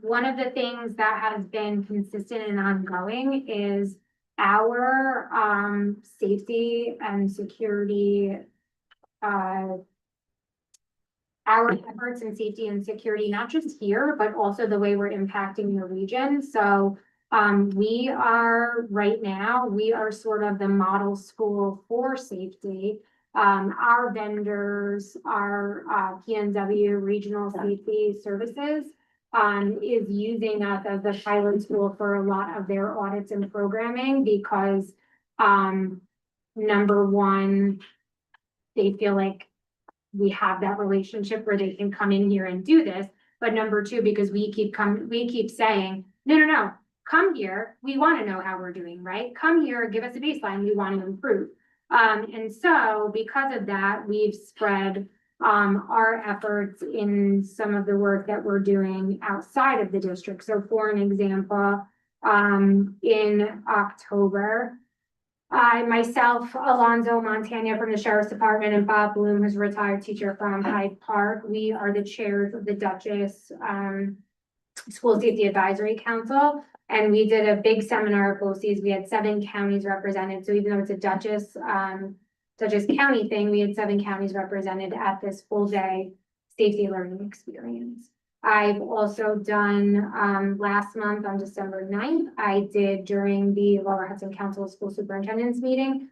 One of the things that has been consistent and ongoing is our safety and security, our efforts in safety and security, not just here, but also the way we're impacting the region. So we are right now, we are sort of the model school for safety. Our vendors are PNW Regional Safety Services. Is using us as a pilot school for a lot of their audits and programming because, number one, they feel like we have that relationship where they can come in here and do this. But number two, because we keep saying, no, come here, we want to know how we're doing, right? Come here, give us a baseline, we want to improve. And so because of that, we've spread our efforts in some of the work that we're doing outside of the district. So for an example, in October, I myself, Alonzo Montana from the Sheriff's Department, and Bob Bloom, who's a retired teacher from Hyde Park, we are the chairs of the Dutchess School Safety Advisory Council. And we did a big seminar at BOCES. We had 7 counties represented. So even though it's a Dutchess County thing, we had 7 counties represented at this full day safety learning experience. I've also done, last month on December 9th, I did during the Lower Hudson Council of School Superintendents meeting,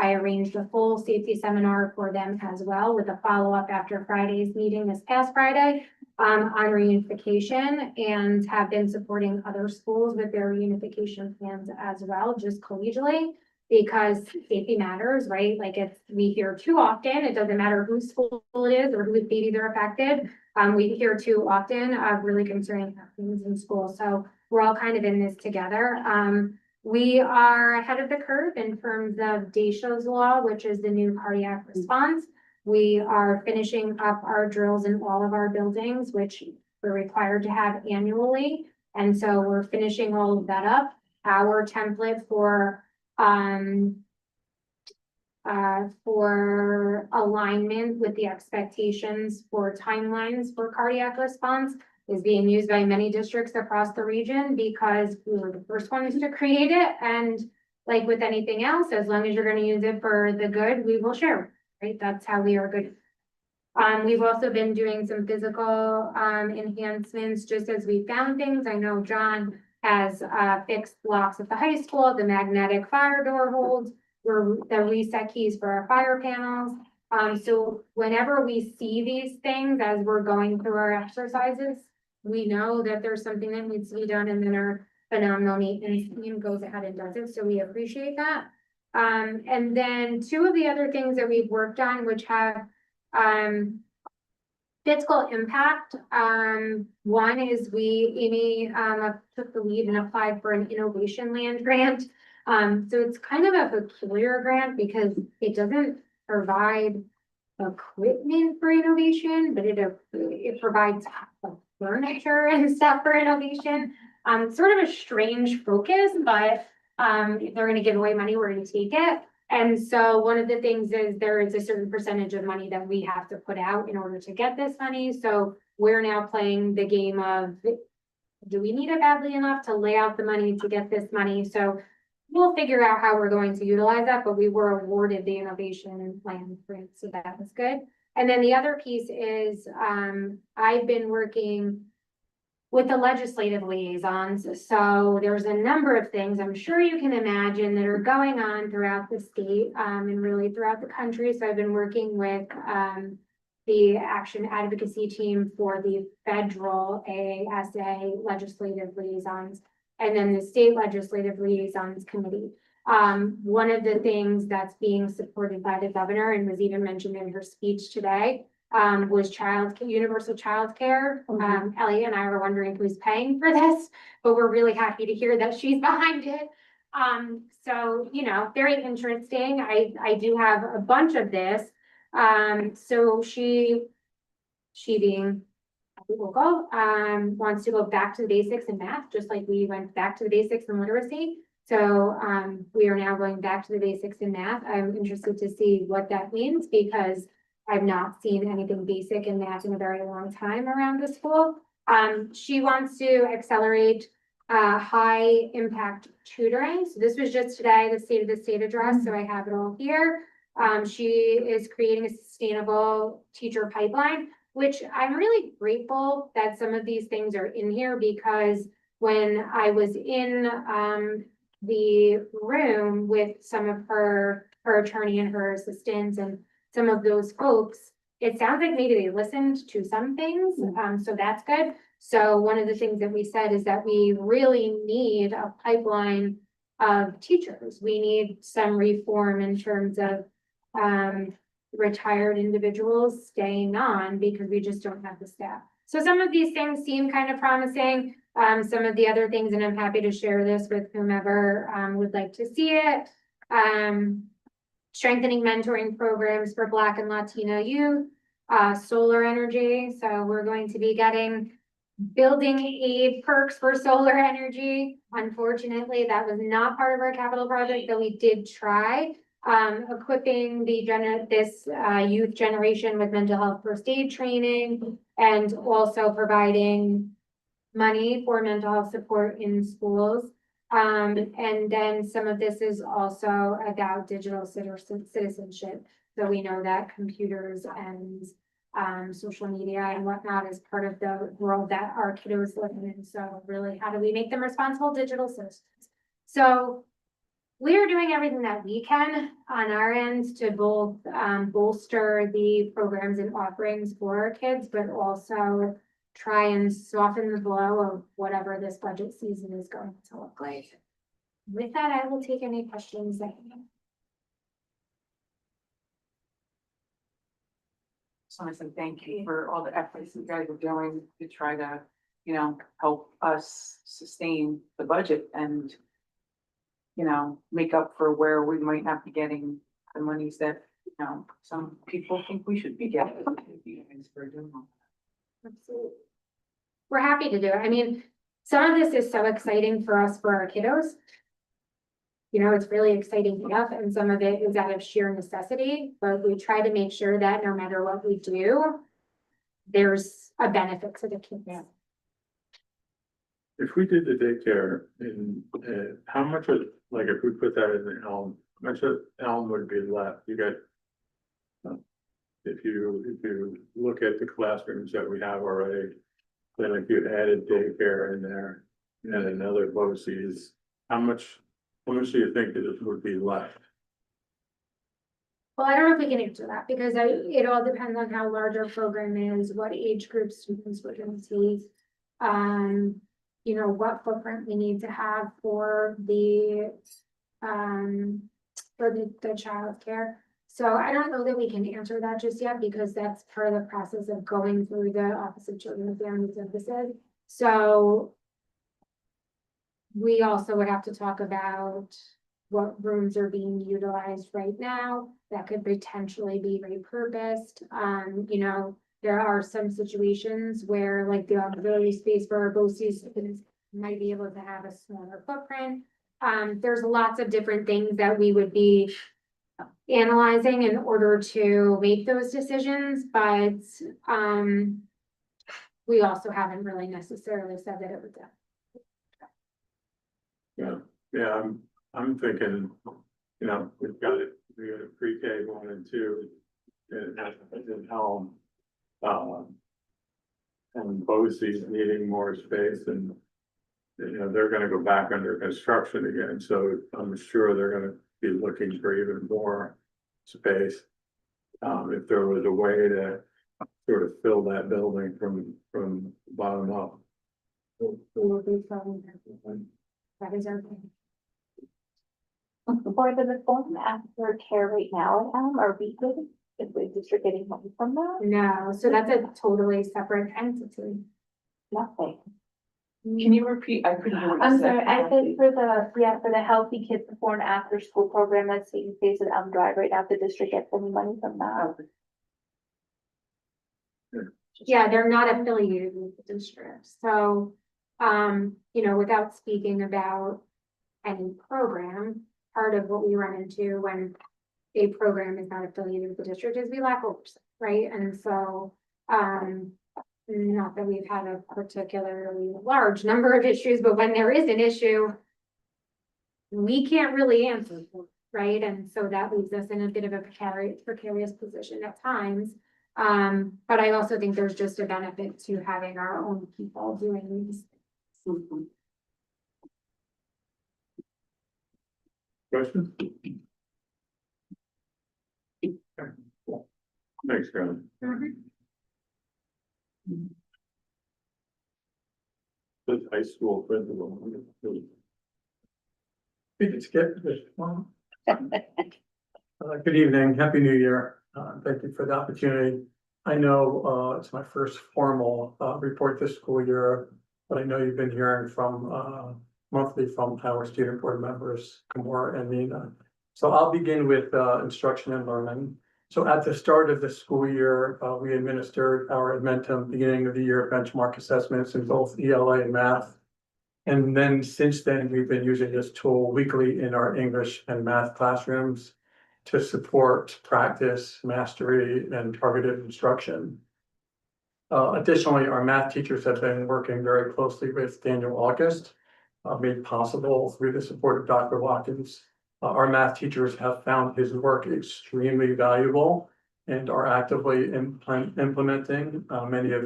I arranged a full safety seminar for them as well, with a follow-up after Friday's meeting this past Friday on reunification, and have been supporting other schools with their reunification plans as well, just collegially, because safety matters, right? Like we hear too often, it doesn't matter whose school it is or whose babies are affected. We hear too often of really concerning things in school. So we're all kind of in this together. We are ahead of the curve in terms of DASHO's law, which is the new cardiac response. We are finishing up our drills in all of our buildings, which we're required to have annually. And so we're finishing all of that up. Our template for alignment with the expectations for timelines for cardiac response is being used by many districts across the region, because we were the first ones to create it. And like with anything else, as long as you're going to use it for the good, we will share, right? That's how we are good. We've also been doing some physical enhancements just as we found things. I know John has fixed locks at the high school, the magnetic fire door holds, the reset keys for our fire panels. So whenever we see these things as we're going through our exercises, we know that there's something that needs to be done, and then our phenomenal maintenance team goes ahead and does it. So we appreciate that. And then 2 of the other things that we've worked on, which have physical impact. One is Amy took the lead and applied for an innovation land grant. So it's kind of a peculiar grant because it doesn't provide equipment for innovation, but it provides furniture and stuff for innovation. Sort of a strange focus, but if they're going to give away money, we're going to take it. And so one of the things is there is a certain percentage of money that we have to put out in order to get this money. So we're now playing the game of, do we need it badly enough to lay out the money to get this money? So we'll figure out how we're going to utilize that, but we were awarded the innovation plan grant, so that was good. And then the other piece is I've been working with the legislative liaisons. So there's a number of things I'm sure you can imagine that are going on throughout the state and really throughout the country. So I've been working with the action advocacy team for the federal AASA legislative liaisons, and then the state legislative liaisons committee. One of the things that's being supported by the governor, and was even mentioned in her speech today, was universal childcare. Elliot and I were wondering who's paying for this, but we're really happy to hear that she's behind it. So, very interesting. I do have a bunch of this. So she being local, wants to go back to the basics in math, just like we went back to the basics in literacy. So, we are now going back to the basics in math. I'm interested to see what that means, because I've not seen anything basic in math in a very long time around the school. She wants to accelerate high impact tutoring. So this was just today, the state of the state address. So I have it all here. She is creating a sustainable teacher pipeline, which I'm really grateful that some of these things are in here, because when I was in the room with some of her attorney and her assistants and some of those folks, it sounds like maybe they listened to some things. So that's good. So one of the things that we said is that we really need a pipeline of teachers. We need some reform in terms of retired individuals staying on because we just don't have the staff. So some of these things seem kind of promising. Some of the other things, and I'm happy to share this with whomever would like to see it. Strengthening mentoring programs for Black and Latino youth, solar energy. So we're going to be getting building aid perks for solar energy. Unfortunately, that was not part of our capital project, though we did try. Equipping this youth generation with mental health first aid training, and also providing money for mental health support in schools. And then some of this is also about digital citizenship. So we know that computers and social media and whatnot is part of the world that our kiddos live in. So really, how do we make them responsible digital citizens? So we are doing everything that we can on our end to both bolster the programs and offerings for our kids, but also try and soften the blow of whatever this budget season is going to look like. With that, I will take any questions that you have. Just want to say thank you for all the efforts you guys are doing to try to, you know, help us sustain the budget and, you know, make up for where we might not be getting the monies that, you know, some people think we should be getting. Thank you guys for doing that. Absolutely. We're happy to do it. I mean, some of this is so exciting for us, for our kiddos. You know, it's really exciting enough, and some of it is out of sheer necessity, but we try to make sure that no matter what we do, there's a benefit to the kids. If we did the daycare in, how much of, like, if we put that in the Elm, how much of Elm would be left? You got. If you look at the classrooms that we have already, then if you added daycare in there and another BOCES, how much do you think that it would be left? Well, I don't know if we can answer that because it all depends on how large our program is, what age group students would receive. You know, what footprint we need to have for the childcare. So I don't know that we can answer that just yet because that's part of the process of going through the Office of Children and Family Services. So we also would have to talk about what rooms are being utilized right now that could potentially be repurposed. You know, there are some situations where like the auxiliary space for our BOCES students might be able to have a smaller footprint. There's lots of different things that we would be analyzing in order to make those decisions, but we also haven't really necessarily said that it would. Yeah, I'm thinking, you know, we got a pre-K 1 and 2 in Elm. And BOCES needing more space and, you know, they're gonna go back under construction again, so I'm sure they're gonna be looking for even more space. If there was a way to sort of fill that building from bottom up. That is our plan. For the phone after care right now at Elm, are we good? Is the district getting money from that? No, so that's a totally separate entity. Nothing. Can you repeat? I couldn't hear what you I'm said. sorry, I said for the Healthy Kids Before and After School program that's taking place at Elm Drive right now, if the district gets any money from that. Yeah, they're not affiliated with the district, so, you know, without speaking about any program, part of what we run into when a program is not affiliated with the district is we lack oversight, right? And so, not that we've had a particularly large number of issues, but when there is an issue, we can't really answer for it, right? And so that leaves us in a bit of a precarious position at times. But I also think there's just a benefit to having our own people doing these. Questions? Thanks, Karen. This high school principal. We could skip this one. Good evening, happy new year. Thank you for the opportunity. I know it's my first formal report this school year, but I know you've been hearing from monthly from our student board members, Kamora and Nina. So I'll begin with instruction and learning. So at the start of the school year, we administered our Admentum beginning of the year benchmark assessments in both ELA and math. And then since then, we've been using this tool weekly in our English and math classrooms to support practice, mastery, and targeted instruction. Additionally, our math teachers have been working very closely with Daniel August, made possible through the support of Dr. Watkins. Our math teachers have found his work extremely valuable and are actively implementing many of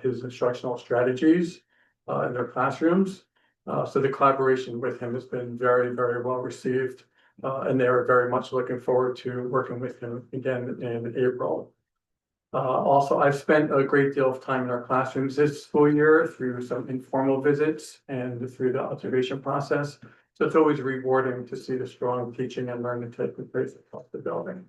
his instructional strategies in their classrooms. So the collaboration with him has been very, very well received. And they are very much looking forward to working with him again in April. Also, I've spent a great deal of time in our classrooms this school year through some informal visits and through the observation process. So it's always rewarding to see the strong teaching and learning take place across the building.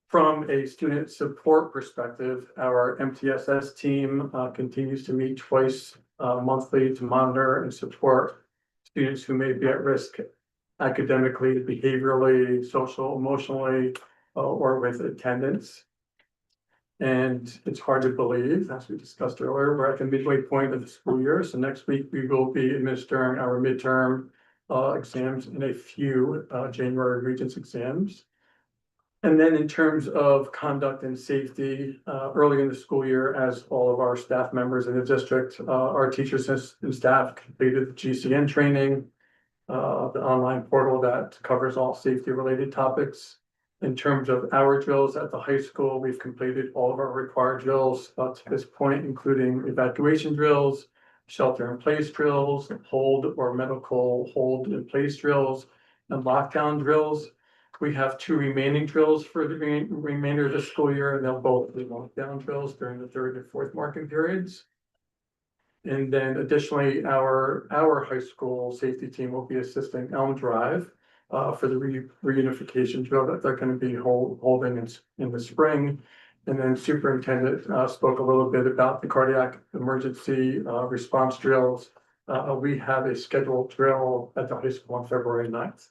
From a student support perspective, our MTSS team continues to meet twice monthly to monitor and support students who may be at risk academically, behaviorally, social, emotionally, or with attendance. And it's hard to believe, as we discussed earlier, we're at the midway point of the school year. So next week we will be administering our midterm exams and a few January Regents exams. And then in terms of conduct and safety, early in the school year, as all of our staff members in the district, our teachers and staff completed the GCN training, the online portal that covers all safety related topics. In terms of our drills at the high school, we've completed all of our required drills up to this point, including evacuation drills, shelter in place drills, hold or medical hold in place drills, and lockdown drills. We have 2 remaining drills for the remainder of the school year, and they'll both be lockdown drills during the 3rd and 4th marking periods. And then additionally, our high school safety team will be assisting Elm Drive for the reunification drill that they're going to be holding in the spring. And then superintendent spoke a little bit about the cardiac emergency response drills. We have a scheduled drill at the high school on February 9th.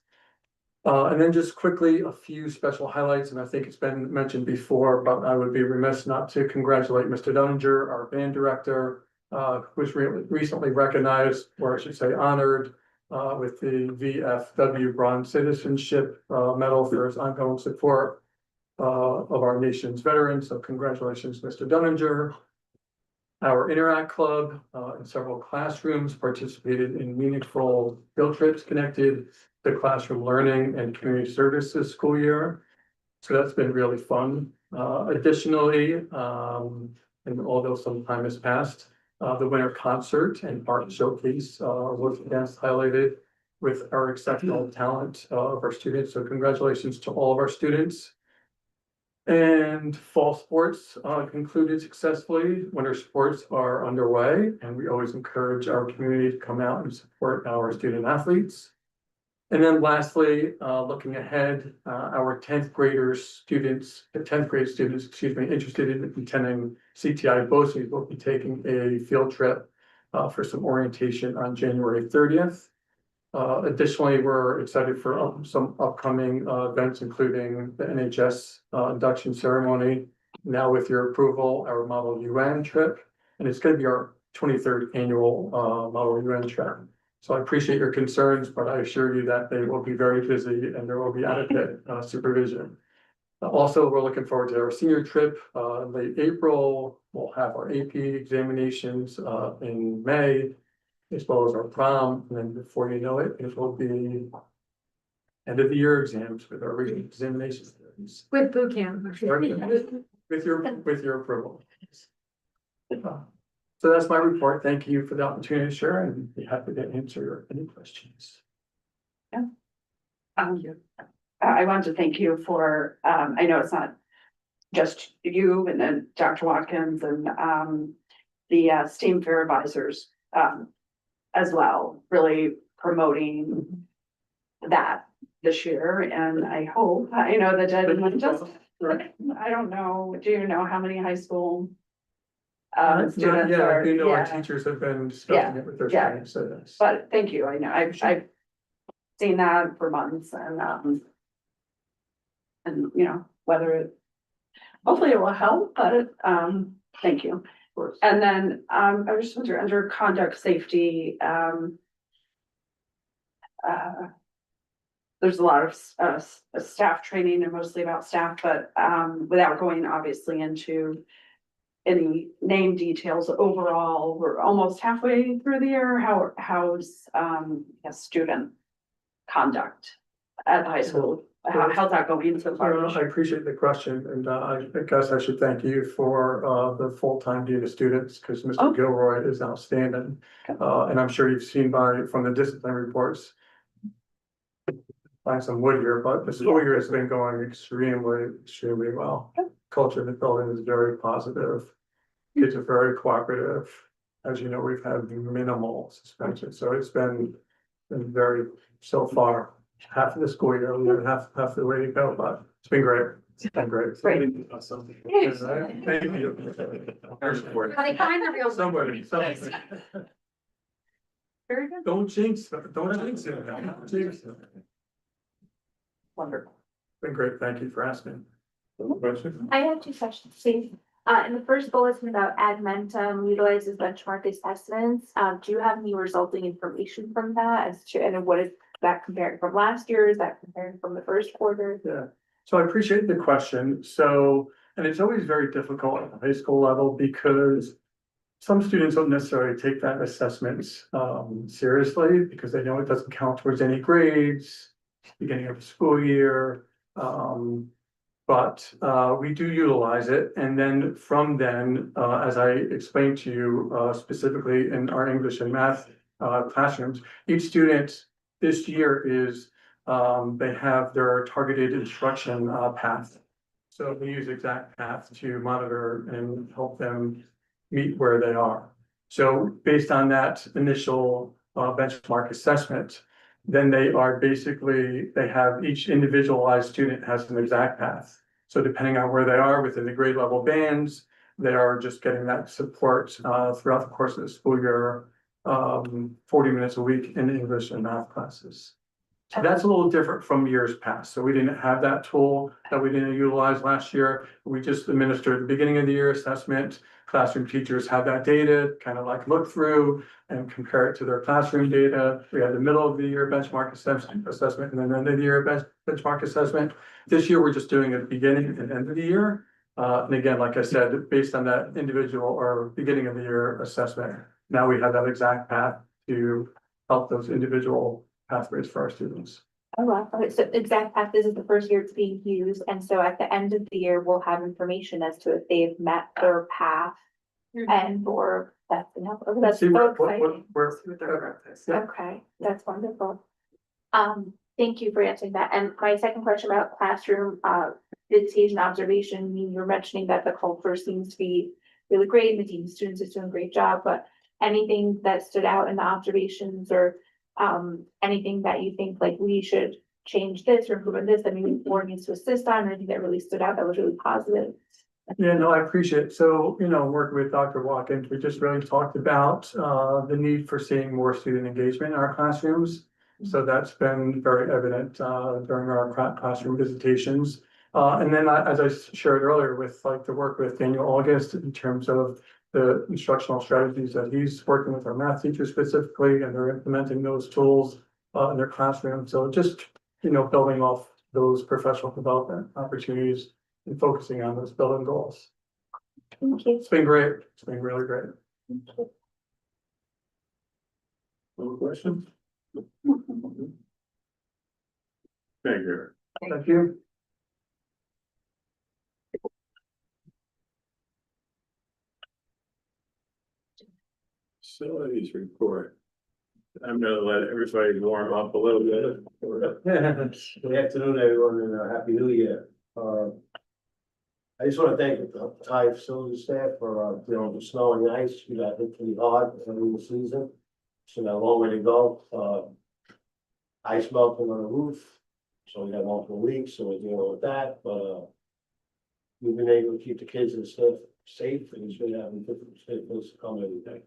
And then just quickly, a few special highlights, and I think it's been mentioned before, but I would be remiss not to congratulate Mr. Dunninger, our band director, who was recently recognized, or I should say honored, with the VFW Bronze Citizenship Medal for his ongoing support of our nation's veterans. So congratulations, Mr. Dunninger. Our Interact Club in several classrooms participated in meaningful field trips connected to classroom learning and community service this school year. So that's been really fun. Additionally, and although some time has passed, the winter concert and art showcase was again highlighted with our exceptional talent of our students. So congratulations to all of our students. And fall sports concluded successfully. Winter sports are underway, and we always encourage our community to come out and support our student athletes. And then lastly, looking ahead, our 10th grade students, interested in attending CTI BOCES will be taking a field trip for some orientation on January 30th. Additionally, we're excited for some upcoming events, including the NHS induction ceremony. Now with your approval, our Model UN trip, and it's going to be our 23rd annual Model UN trip. So I appreciate your concerns, but I assure you that they will be very busy and there will be adequate supervision. Also, we're looking forward to our senior trip in late April. We'll have our AP examinations in May, as well as our prom, and then before you know it, it will be end of the year exams with our regional examinations. With boot camp. With your approval. So that's my report. Thank you for the opportunity to share, and be happy to answer any questions. I want to thank you for, I know it's not just you and then Dr. Watkins and the STEAM Fair advisors as well, really promoting that this year, and I hope, I know the deadline just, I don't know, do you know how many high school? Students Yeah, are, I do know our yeah, teachers have been discussing it with their yeah. students, so that's. but thank you, I know, I've seen that for months and, you know, whether it, hopefully it will help, but, thank you. Of course. And then, I was just wondering, under conduct safety, there's a lot of, staff training and mostly about staff, but, without going obviously into any name details overall, we're almost halfway through the year. How's, student conduct at the high school? How's that going so far? I appreciate the question, and I guess I should thank you for the full-time dean of students, because Oh. Mr. Gilroy is outstanding. And I'm sure you've seen from the discipline reports. Find some wood here, but the school year has been going extremely well. Culture in the building is very positive. Kids are very cooperative. As you know, we've had minimal suspension, so it's been very, so far, half of the school year, we have half the way to go, but it's been great. It's been great. Great. Awesome. Yes. Thank you. Are they behind the real? Somebody. Very good. Don't jinx it. Don't jinx it. Wonderful. Been great. Thank you for asking. Question? I have two questions, please. In the first bulletin about Admentum utilizes benchmark assessments, do you have any resulting information from that as to, and what is that comparing from last year? Is that comparing from the first quarter? Yeah, so I appreciate the question. So, and it's always very difficult at the high school level because some students don't necessarily take that assessment seriously because they know it doesn't count towards any grades, beginning of the school year. But we do utilize it. And then from then, as I explained to you specifically in our English and math classrooms, each student this year is they have their targeted instruction path. So we use exact path to monitor and help them meet where they are. So based on that initial benchmark assessment, then they are basically, they have each individualized student has an exact path. So depending on where they are within the grade level bands, they are just getting that support throughout the course of the school year, 40 minutes a week in English and math classes. So that's a little different from years past. So we didn't have that tool that we didn't utilize last year. We just administered the beginning of the year assessment. Classroom teachers have that data, kind of like look through and compare it to their classroom data. We had the middle of the year benchmark assessment and then end of the year benchmark assessment. This year, we're just doing it at the beginning and end of the year. And again, like I said, based on that individual or beginning of the year assessment, now we have that exact path to help those individual pathways for our students. Oh, wow. Okay, so exact path, this is the first year it's being used, and so at the end of the year, we'll have information as to if they've met their path and or that's been helpful. Okay, that's See so what exciting. yeah. Okay, that's wonderful. Thank you for answering that. And my second question about classroom, visitation observation, you were mentioning that the culture seems to be really great and the team of students is doing a great job, but anything that stood out in the observations or anything that you think like we should change this or improve on this that maybe the board needs to assist on, or anything that really stood out that was really positive? Yeah, no, I appreciate it. So, working with Dr. Watkins, we just really talked about the need for seeing more student engagement in our classrooms. So that's been very evident during our classroom visitations. And then as I shared earlier with like the work with Daniel August in terms of the instructional strategies that he's working with our math teachers specifically, and they're implementing those tools in their classroom. So just, building off those professional development opportunities and focusing on those building goals. Thank you. It's been great. It's been really great. Other questions? Thank you. Thank you. Facilities report. I'm gonna let everybody warm up a little bit. Good afternoon, everyone, and Happy New Year. I just want to thank the entire facility staff for, the snow and ice. We got hit pretty hard in the season. So got a long way to go. Ice melting on the roof, So we got multiple leaks, so we're dealing with that, but, we've been able to keep the kids and stuff safe, and it's been having different statements to come every day.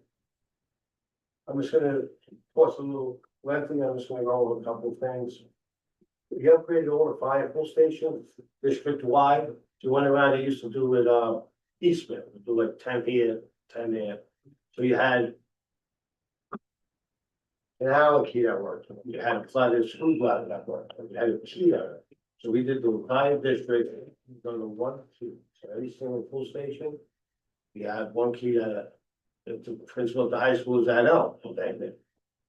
I'm just gonna, plus a little lengthy, I'm just gonna go over a couple of things. We upgraded all the fire pull stations district wide. So went around, they used to do it, Eastman, do like 10 here, 10 there. So you had an Allen key that worked, you had a flooded screwdriver that worked, you had a key there. So we did the entire district, we've done the 1, 2, so every single pull station. We had one key that, the principal of the high school is at L, okay,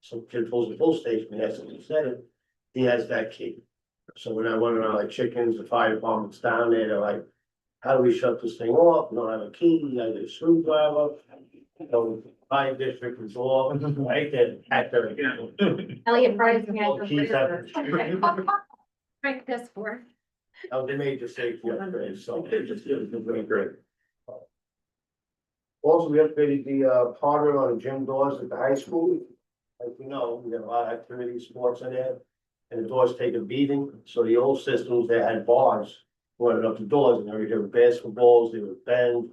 some kid pulls the pull station, he has to set it, he has that key. So when I went around like chickens, the fire department's down there, they're like, how do we shut this thing off? We don't have a key, we got a screwdriver. So fire district is all right there, at their, Elliot Price. all the keys have. Break this for. Oh, they made the safety upgrade, so it's really great. Also, we upgraded the hardware on the gym doors at the high school. Like you know, we have a lot of activity, sports in there, and the doors take a beating. So the old systems, they had bars running up the doors, and they were basketballs, they would bend.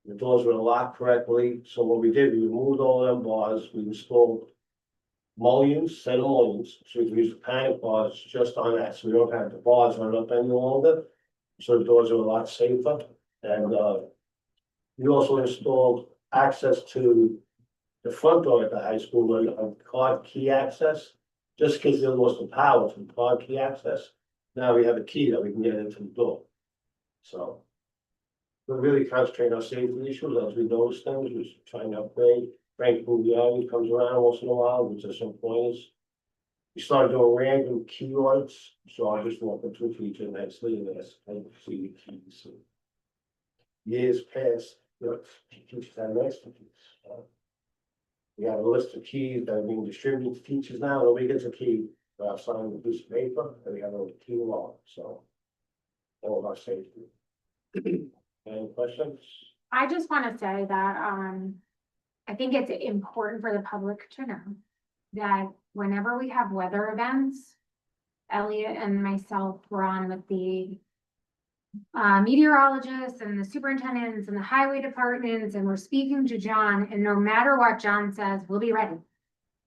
The doors were locked correctly, so what we did, we removed all them bars, we installed mullions, set of mullions, so we can use the panic bars just on that, so we don't have the bars run up any longer. So the doors are a lot safer, and we also installed access to the front door at the high school, with card key access, just in case they lost the power from card key access. Now we have a key that we can get into the door. So we're really concentrating on safety issues as we notice things, we're trying to upgrade. Frank Bugliani comes around once in a while, gives us some pointers. We started doing random keywords, so I just walk into a feature nicely and ask, I see the keys. Years past, teachers have extra keys. We have a list of keys that are being distributed to teachers now, nobody gets a key, signing a piece of paper, and we have a key log, so. All of our safety. Any questions? I just want to say that, I think it's important for the public to know that whenever we have weather events, Elliot and myself were on with the meteorologists and the superintendents and the highway departments, and we're speaking to John, and no matter what John says, we'll be ready.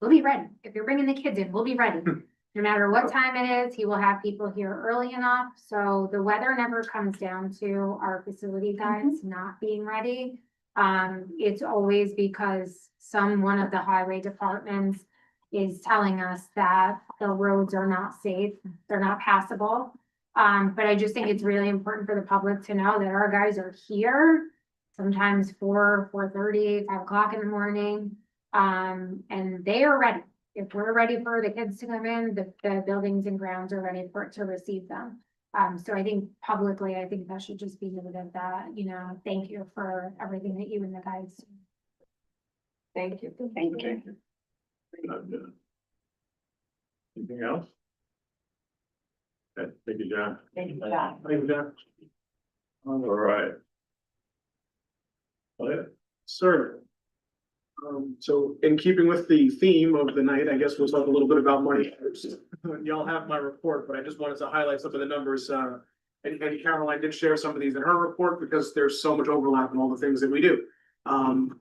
We'll be ready. If you're bringing the kids in, we'll be ready. No matter what time it is, he will have people here early enough. So the weather never comes down to our facility guys not being ready. It's always because one of the highway departments is telling us that the roads are not safe, they're not passable. But I just think it's really important for the public to know that our guys are here, sometimes 4:30, 5 o'clock in the morning. And they are ready. If we're ready for the kids to come in, the buildings and grounds are ready to receive them. So I think publicly, I think that should just be noted that, thank you for everything that you and the guys do. Thank you. Thank you. Anything else? Okay, thank you, John. Thank you, John. Thank you, John. All right. Sir. So in keeping with the theme of the night, I guess we'll talk a little bit about money first. Y'all have my report, but I just wanted to highlight some of the numbers. And Caroline did share some of these in her report because there's so much overlap in all the things that we do.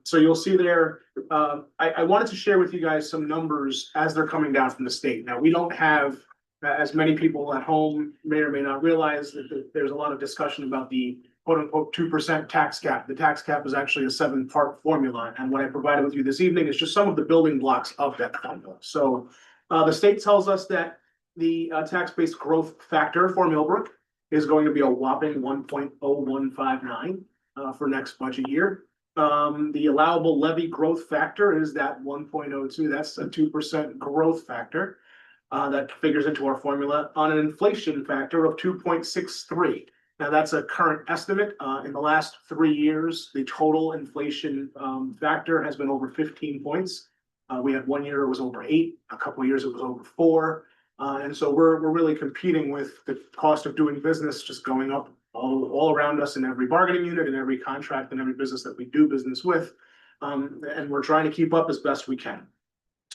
So you'll see there, I wanted to share with you guys some numbers as they're coming down from the state. Now, we don't have, as many people at home may or may not realize, that there's a lot of discussion about the quote unquote 2% tax cap. The tax cap is actually a 7-part formula. And what I provided with you this evening is just some of the building blocks of that formula. So the state tells us that the tax-based growth factor for Millbrook is going to be a whopping 1.0159 for next budget year. The allowable levy growth factor is that 1.02. That's a 2% growth factor that figures into our formula on an inflation factor of 2.63. Now, that's a current estimate. In the last 3 years, the total inflation factor has been over 15 points. We had 1 year it was over 8, a couple of years it was over 4. And so we're really competing with the cost of doing business just going up all around us in every bargaining unit, in every contract, and every business that we do business with. And we're trying to keep up as best we can.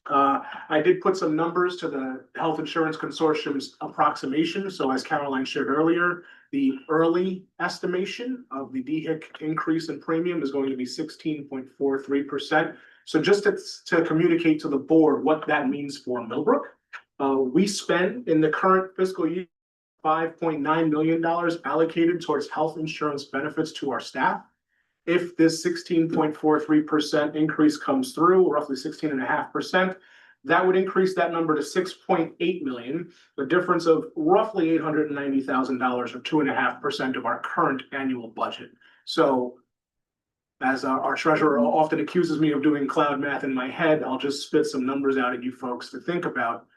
I did put some numbers to the Health Insurance Consortium's approximation. So as Caroline shared earlier, the early estimation of the DHIC increase in premium is going to be 16.43%. So just to communicate to the board what that means for Millbrook, we spend in the current fiscal year $5.9 million allocated towards health insurance benefits to our staff. If this 16.43% increase comes through, roughly 16.5%, that would increase that number to 6.8 million, a difference of roughly $890,000 or 2.5% of our current annual budget. So as our treasurer often accuses me of doing cloud math in my head, I'll just spit some numbers out at you folks to think about.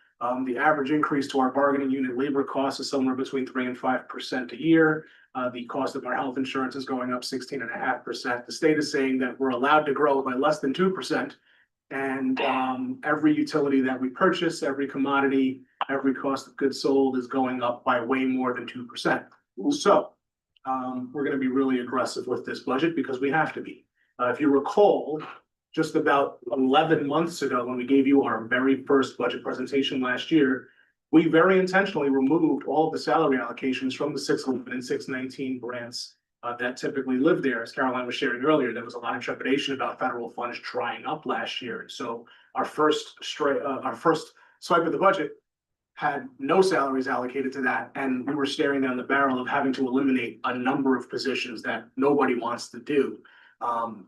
The average increase to our bargaining unit labor costs is somewhere between 3 and 5% a year. The cost of our health insurance is going up 16.5%. The state is saying that we're allowed to grow by less than 2%. And every utility that we purchase, every commodity, every cost of goods sold is going up by way more than 2%. So we're going to be really aggressive with this budget because we have to be. If you recall, just about 11 months ago, when we gave you our very first budget presentation last year, we very intentionally removed all of the salary allocations from the 611 and 619 grants that typically live there. As Caroline was sharing earlier, there was a lot of trepidation about federal funds drying up last year. So our first swipe of the budget had no salaries allocated to that, and we were staring down the barrel of having to eliminate a number of positions that nobody wants to do.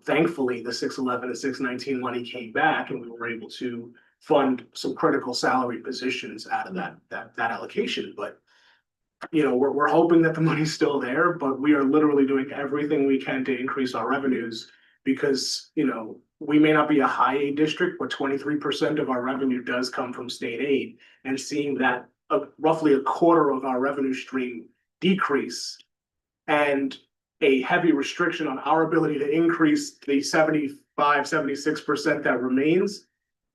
Thankfully, the 611 and 619 money came back, and we were able to fund some critical salary positions out of that allocation. But you know, we're hoping that the money's still there, but we are literally doing everything we can to increase our revenues because, you know, we may not be a high aid district, but 23% of our revenue does come from state aid. And seeing that roughly a quarter of our revenue stream decrease and a heavy restriction on our ability to increase the 76% that remains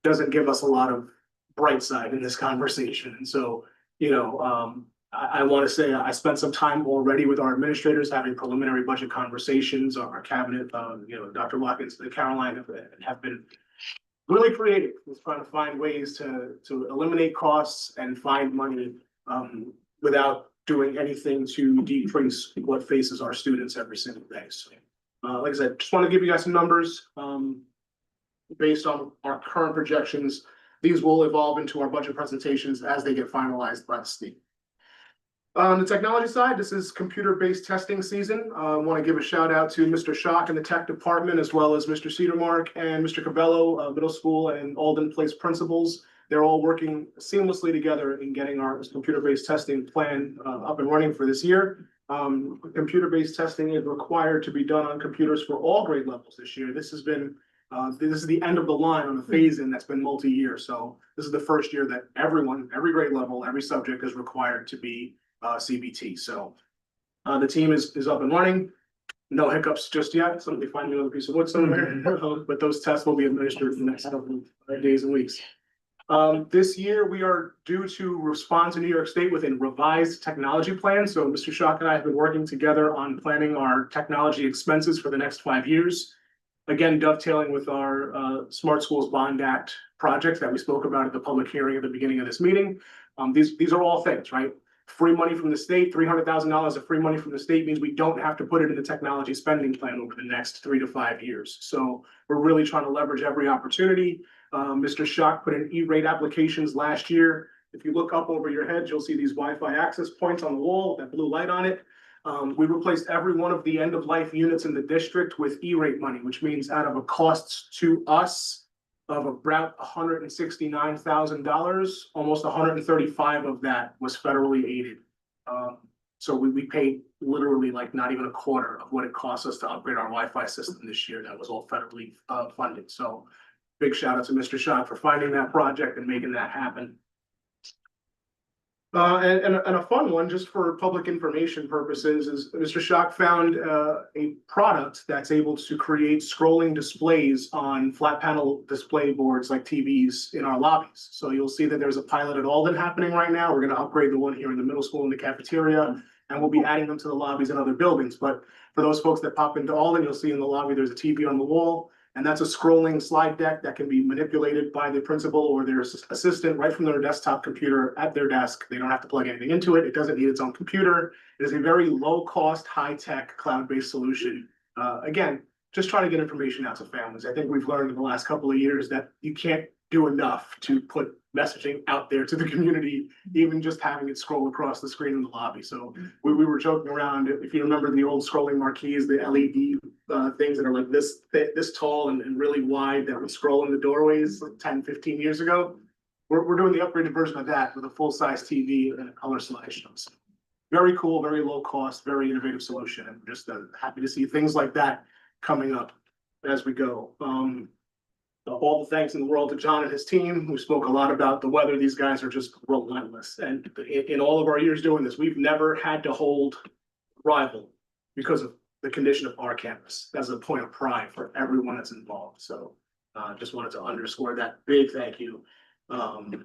doesn't give us a lot of bright side in this conversation. And so, you know, I want to say I spent some time already with our administrators having preliminary budget conversations. Our cabinet, you know, Dr. Watkins and Caroline have been really creative with trying to find ways to eliminate costs and find money without doing anything to decrease what faces our students every single day. So, like I said, just want to give you guys some numbers based on our current projections. These will evolve into our budget presentations as they get finalized by the state. On the technology side, this is computer-based testing season. I want to give a shout out to Mr. Schock in the tech department, as well as Mr. Cedarmark and Mr. Cabello, middle school and Alden Place principals. They're all working seamlessly together in getting our computer-based testing plan up and running for this year. Computer-based testing is required to be done on computers for all grade levels this year. This has been this is the end of the line on the phase-in that's been multi-year. So this is the first year that everyone, every grade level, every subject is required to be CBT. So the team is up and running. No hiccups just yet. Somebody find me another piece of wood somewhere. But those tests will be administered in the next couple of days and weeks. This year, we are due to respond to New York State with a revised technology plan. So Mr. Schock and I have been working together on planning our technology expenses for the next 5 years. Again, dovetailing with our Smart Schools Bond Act projects that we spoke about at the public hearing at the beginning of this meeting. These are all things, right? Free money from the state, $300,000 of free money from the state means we don't have to put it in the technology spending plan over the next 3 to 5 years. So we're really trying to leverage every opportunity. Mr. Schock put in E-rate applications last year. If you look up over your head, you'll see these Wi-Fi access points on the wall, that blue light on it. We replaced every one of the end-of-life units in the district with E-rate money, which means out of a cost to us of about $169,000, almost 135 of that was federally aided. So we paid literally like not even a quarter of what it cost us to upgrade our Wi-Fi system this year. That was all federally funded. So big shout out to Mr. Schock for finding that project and making that happen. And a fun one, just for public information purposes, is Mr. Schock found a product that's able to create scrolling displays on flat panel display boards like TVs in our lobbies. So you'll see that there's a pilot at Alden happening right now. We're going to upgrade the one here in the middle school in the cafeteria, and we'll be adding them to the lobbies in other buildings. But for those folks that pop into Alden, you'll see in the lobby there's a TV on the wall, And that's a scrolling slide deck that can be manipulated by the principal or their assistant right from their desktop computer at their desk. They don't have to plug anything into it. It doesn't need its own computer. It is a very low-cost, high-tech, cloud-based solution. Again, just trying to get information out to families. I think we've learned in the last couple of years that you can't do enough to put messaging out there to the community, even just having it scroll across the screen in the lobby. So we were joking around, if you remember the old scrolling marquees, the LED things that are like this tall and really wide that would scroll in the doorways like 10, 15 years ago. We're doing the upgraded version of that with a full-size TV and a color slideshow. So very cool, very low cost, very innovative solution. And just happy to see things like that coming up as we go. All the thanks in the world to John and his team, who spoke a lot about the weather. These guys are just relentless. And in all of our years doing this, we've never had to hold rival because of the condition of our campus. That's a point of pride for everyone that's involved. So just wanted to underscore that big thank you. And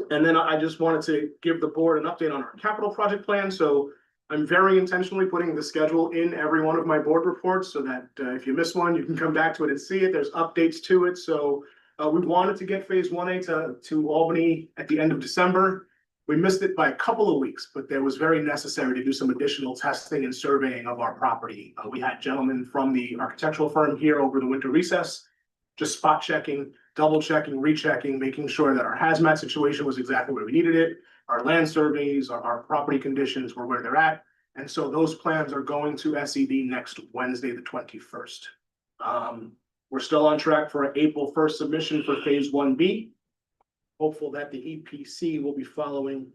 then I just wanted to give the board an update on our capital project plan. So I'm very intentionally putting the schedule in every one of my board reports so that if you miss one, you can come back to it and see it. There's updates to it. So we wanted to get phase 1A to Albany at the end of December. We missed it by a couple of weeks, but that was very necessary to do some additional testing and surveying of our property. We had gentlemen from the architectural firm here over the winter recess, just spot checking, double checking, rechecking, making sure that our hazmat situation was exactly where we needed it. Our land surveys, our property conditions were where they're at. And so those plans are going to SED next Wednesday, the 21st. We're still on track for an April 1st submission for phase 1B. Hopeful that the EPC will be following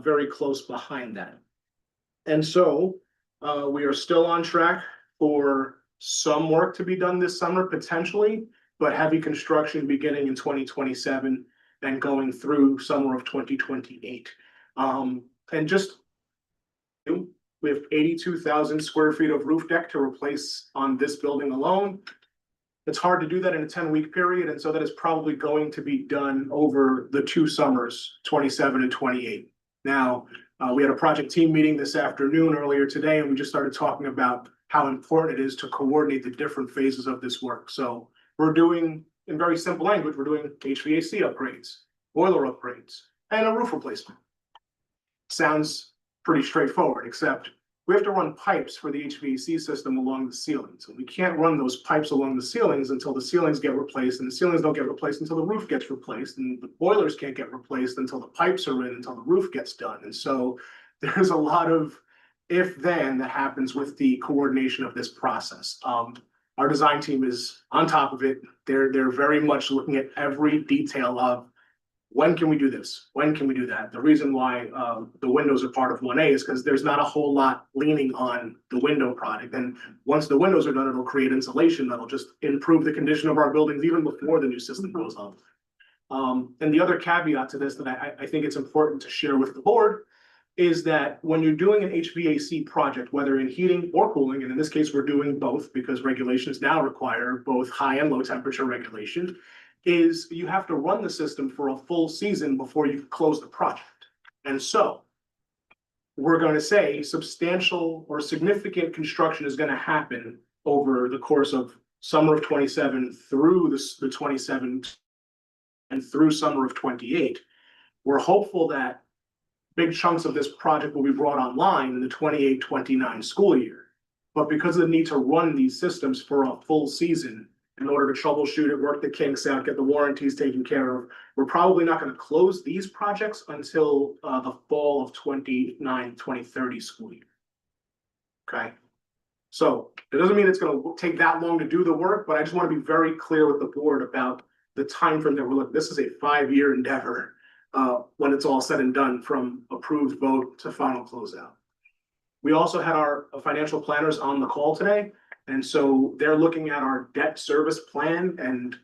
very close behind that. And so we are still on track for some work to be done this summer potentially, but heavy construction beginning in 2027 and going through summer of 2028. And just, we have 82,000 square feet of roof deck to replace on this building alone. It's hard to do that in a 10-week period, and so that is probably going to be done over the 2 summers, 27 and 28. Now, we had a project team meeting this afternoon earlier today, and we just started talking about how important it is to coordinate the different phases of this work. So we're doing, in very simple language, we're doing HVAC upgrades, boiler upgrades, and a roof replacement. Sounds pretty straightforward, except we have to run pipes for the HVAC system along the ceilings. And we can't run those pipes along the ceilings until the ceilings get replaced, and the ceilings don't get replaced until the roof gets replaced, and the boilers can't get replaced until the pipes are in, until the roof gets done. And so there's a lot of if-then that happens with the coordination of this process. Our design team is on top of it. They're very much looking at every detail of when can we do this? When can we do that? The reason why the windows are part of 1A is because there's not a whole lot leaning on the window product. And once the windows are done, it'll create insulation that'll just improve the condition of our buildings even before the new system goes up. And the other caveat to this that I think it's important to share with the board is that when you're doing an HVAC project, whether in heating or cooling, and in this case, we're doing both because regulations now require both high and low temperature regulation, is you have to run the system for a full season before you close the project. And so we're going to say substantial or significant construction is going to happen over the course of summer of 27 through the 27 and through summer of 28. We're hopeful that big chunks of this project will be brought online in the 28-29 school year. But because of the need to run these systems for a full season, in order to troubleshoot it, work the kinks out, get the warranties taken care of, we're probably not going to close these projects until the fall of 2030 school year. Okay. So it doesn't mean it's going to take that long to do the work, but I just want to be very clear with the board about the time frame that we're looking. This is a 5-year endeavor when it's all said and done from approved vote to final closeout. We also had our financial planners on the call today. And so they're looking at our debt service plan, and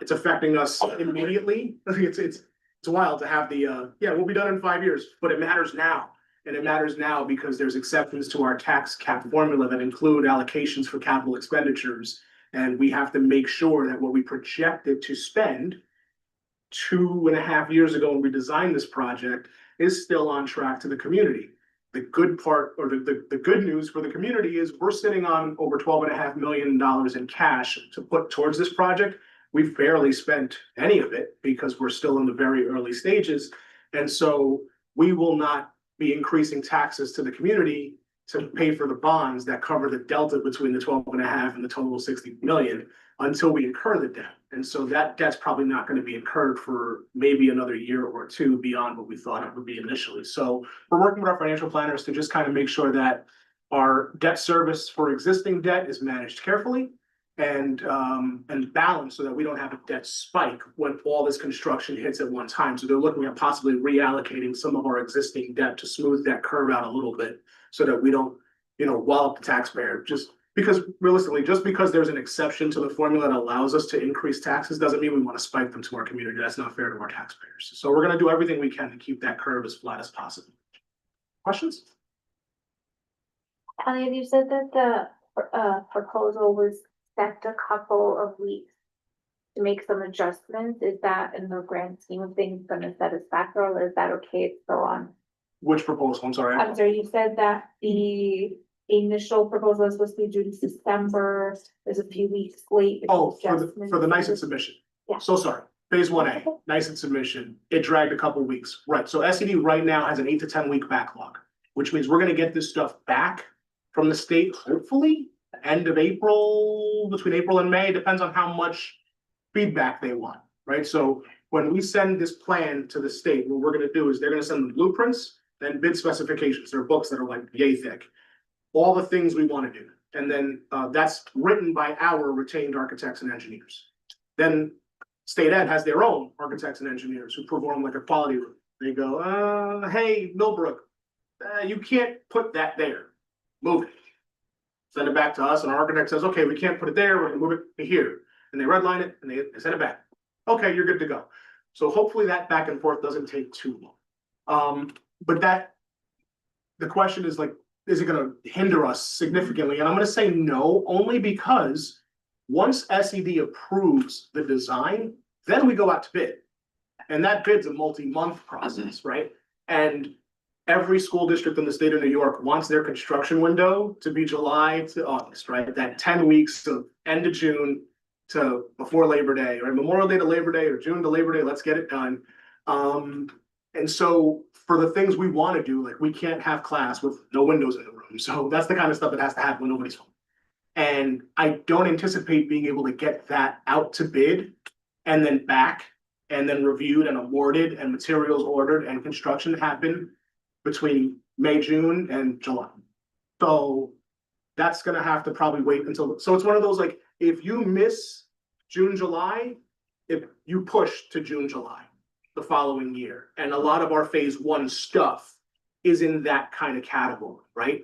it's affecting us immediately. It's wild to have the, yeah, we'll be done in 5 years, but it matters now. And it matters now because there's exceptions to our tax cap formula that include allocations for capital expenditures. And we have to make sure that what we projected to spend 2.5 years ago when we designed this project is still on track to the community. the good part or the good news for the community is we're sitting on over $12.5 million in cash to put towards this project. We've barely spent any of it because we're still in the very early stages. And so we will not be increasing taxes to the community to pay for the bonds that cover the delta between the 12.5 and the total 60 million until we incur the debt. And so that debt's probably not going to be incurred for maybe another year or two beyond what we thought it would be initially. So we're working with our financial planners to just kind of make sure that our debt service for existing debt is managed carefully and balanced so that we don't have a debt spike when all this construction hits at one time. So they're looking at possibly reallocating some of our existing debt to smooth that curve out a little bit so that we don't, wallop the taxpayer. Just because realistically, just because there's an exception to the formula that allows us to increase taxes doesn't mean we want to spike them to our community. That's not fair to our taxpayers. So we're going to do everything we can to keep that curve as flat as possible. Questions? Elliot, you said that the proposal was set a couple of weeks to make some adjustments. Is that in the grand scheme of things gonna set us back, or is that okay? It's still on? Which proposal? I'm sorry. I'm sorry, you said that the initial proposal is supposed to be due in December. There's a few weeks late. Oh, for the NICED submission. Yeah. So sorry. Phase 1A, NICED submission. It dragged a couple weeks. Right. So SED right now has an 8 to 10 week backlog, which means we're going to get this stuff back from the state, hopefully end of April, between April and May, depends on how much feedback they want, right? So when we send this plan to the state, what we're going to do is they're going to send the blueprints, then bid specifications. They're books that are like yay thick. All the things we want to do. And then that's written by our retained architects and engineers. Then state ed has their own architects and engineers who perform like a quality review. They go, hey, Millbrook, you can't put that there. Move it. Send it back to us, and our architect says, okay, we can't put it there, we're gonna move it to here. And they redline it and they send it back. Okay, you're good to go. So hopefully that back and forth doesn't take too long. But the question is like, is it gonna hinder us significantly? And I'm gonna say no, only because once SED approves the design, then we go out to bid. And that bid's a multi-month process, right? And every school district in the state of New York wants their construction window to be July to August, right? That 10 weeks to end of June to before Labor Day, or Memorial Day to Labor Day, or June to Labor Day, let's get it done. And so for the things we want to do, like we can't have class with no windows in the room. So that's the kind of stuff that has to happen when nobody's home. And I don't anticipate being able to get that out to bid and then back and then reviewed and awarded and materials ordered and construction happen between May, June, and July. So that's gonna have to probably wait until, so it's one of those like, if you miss June, July, if you push to June, July the following year. And a lot of our phase 1 stuff is in that kind of category, right?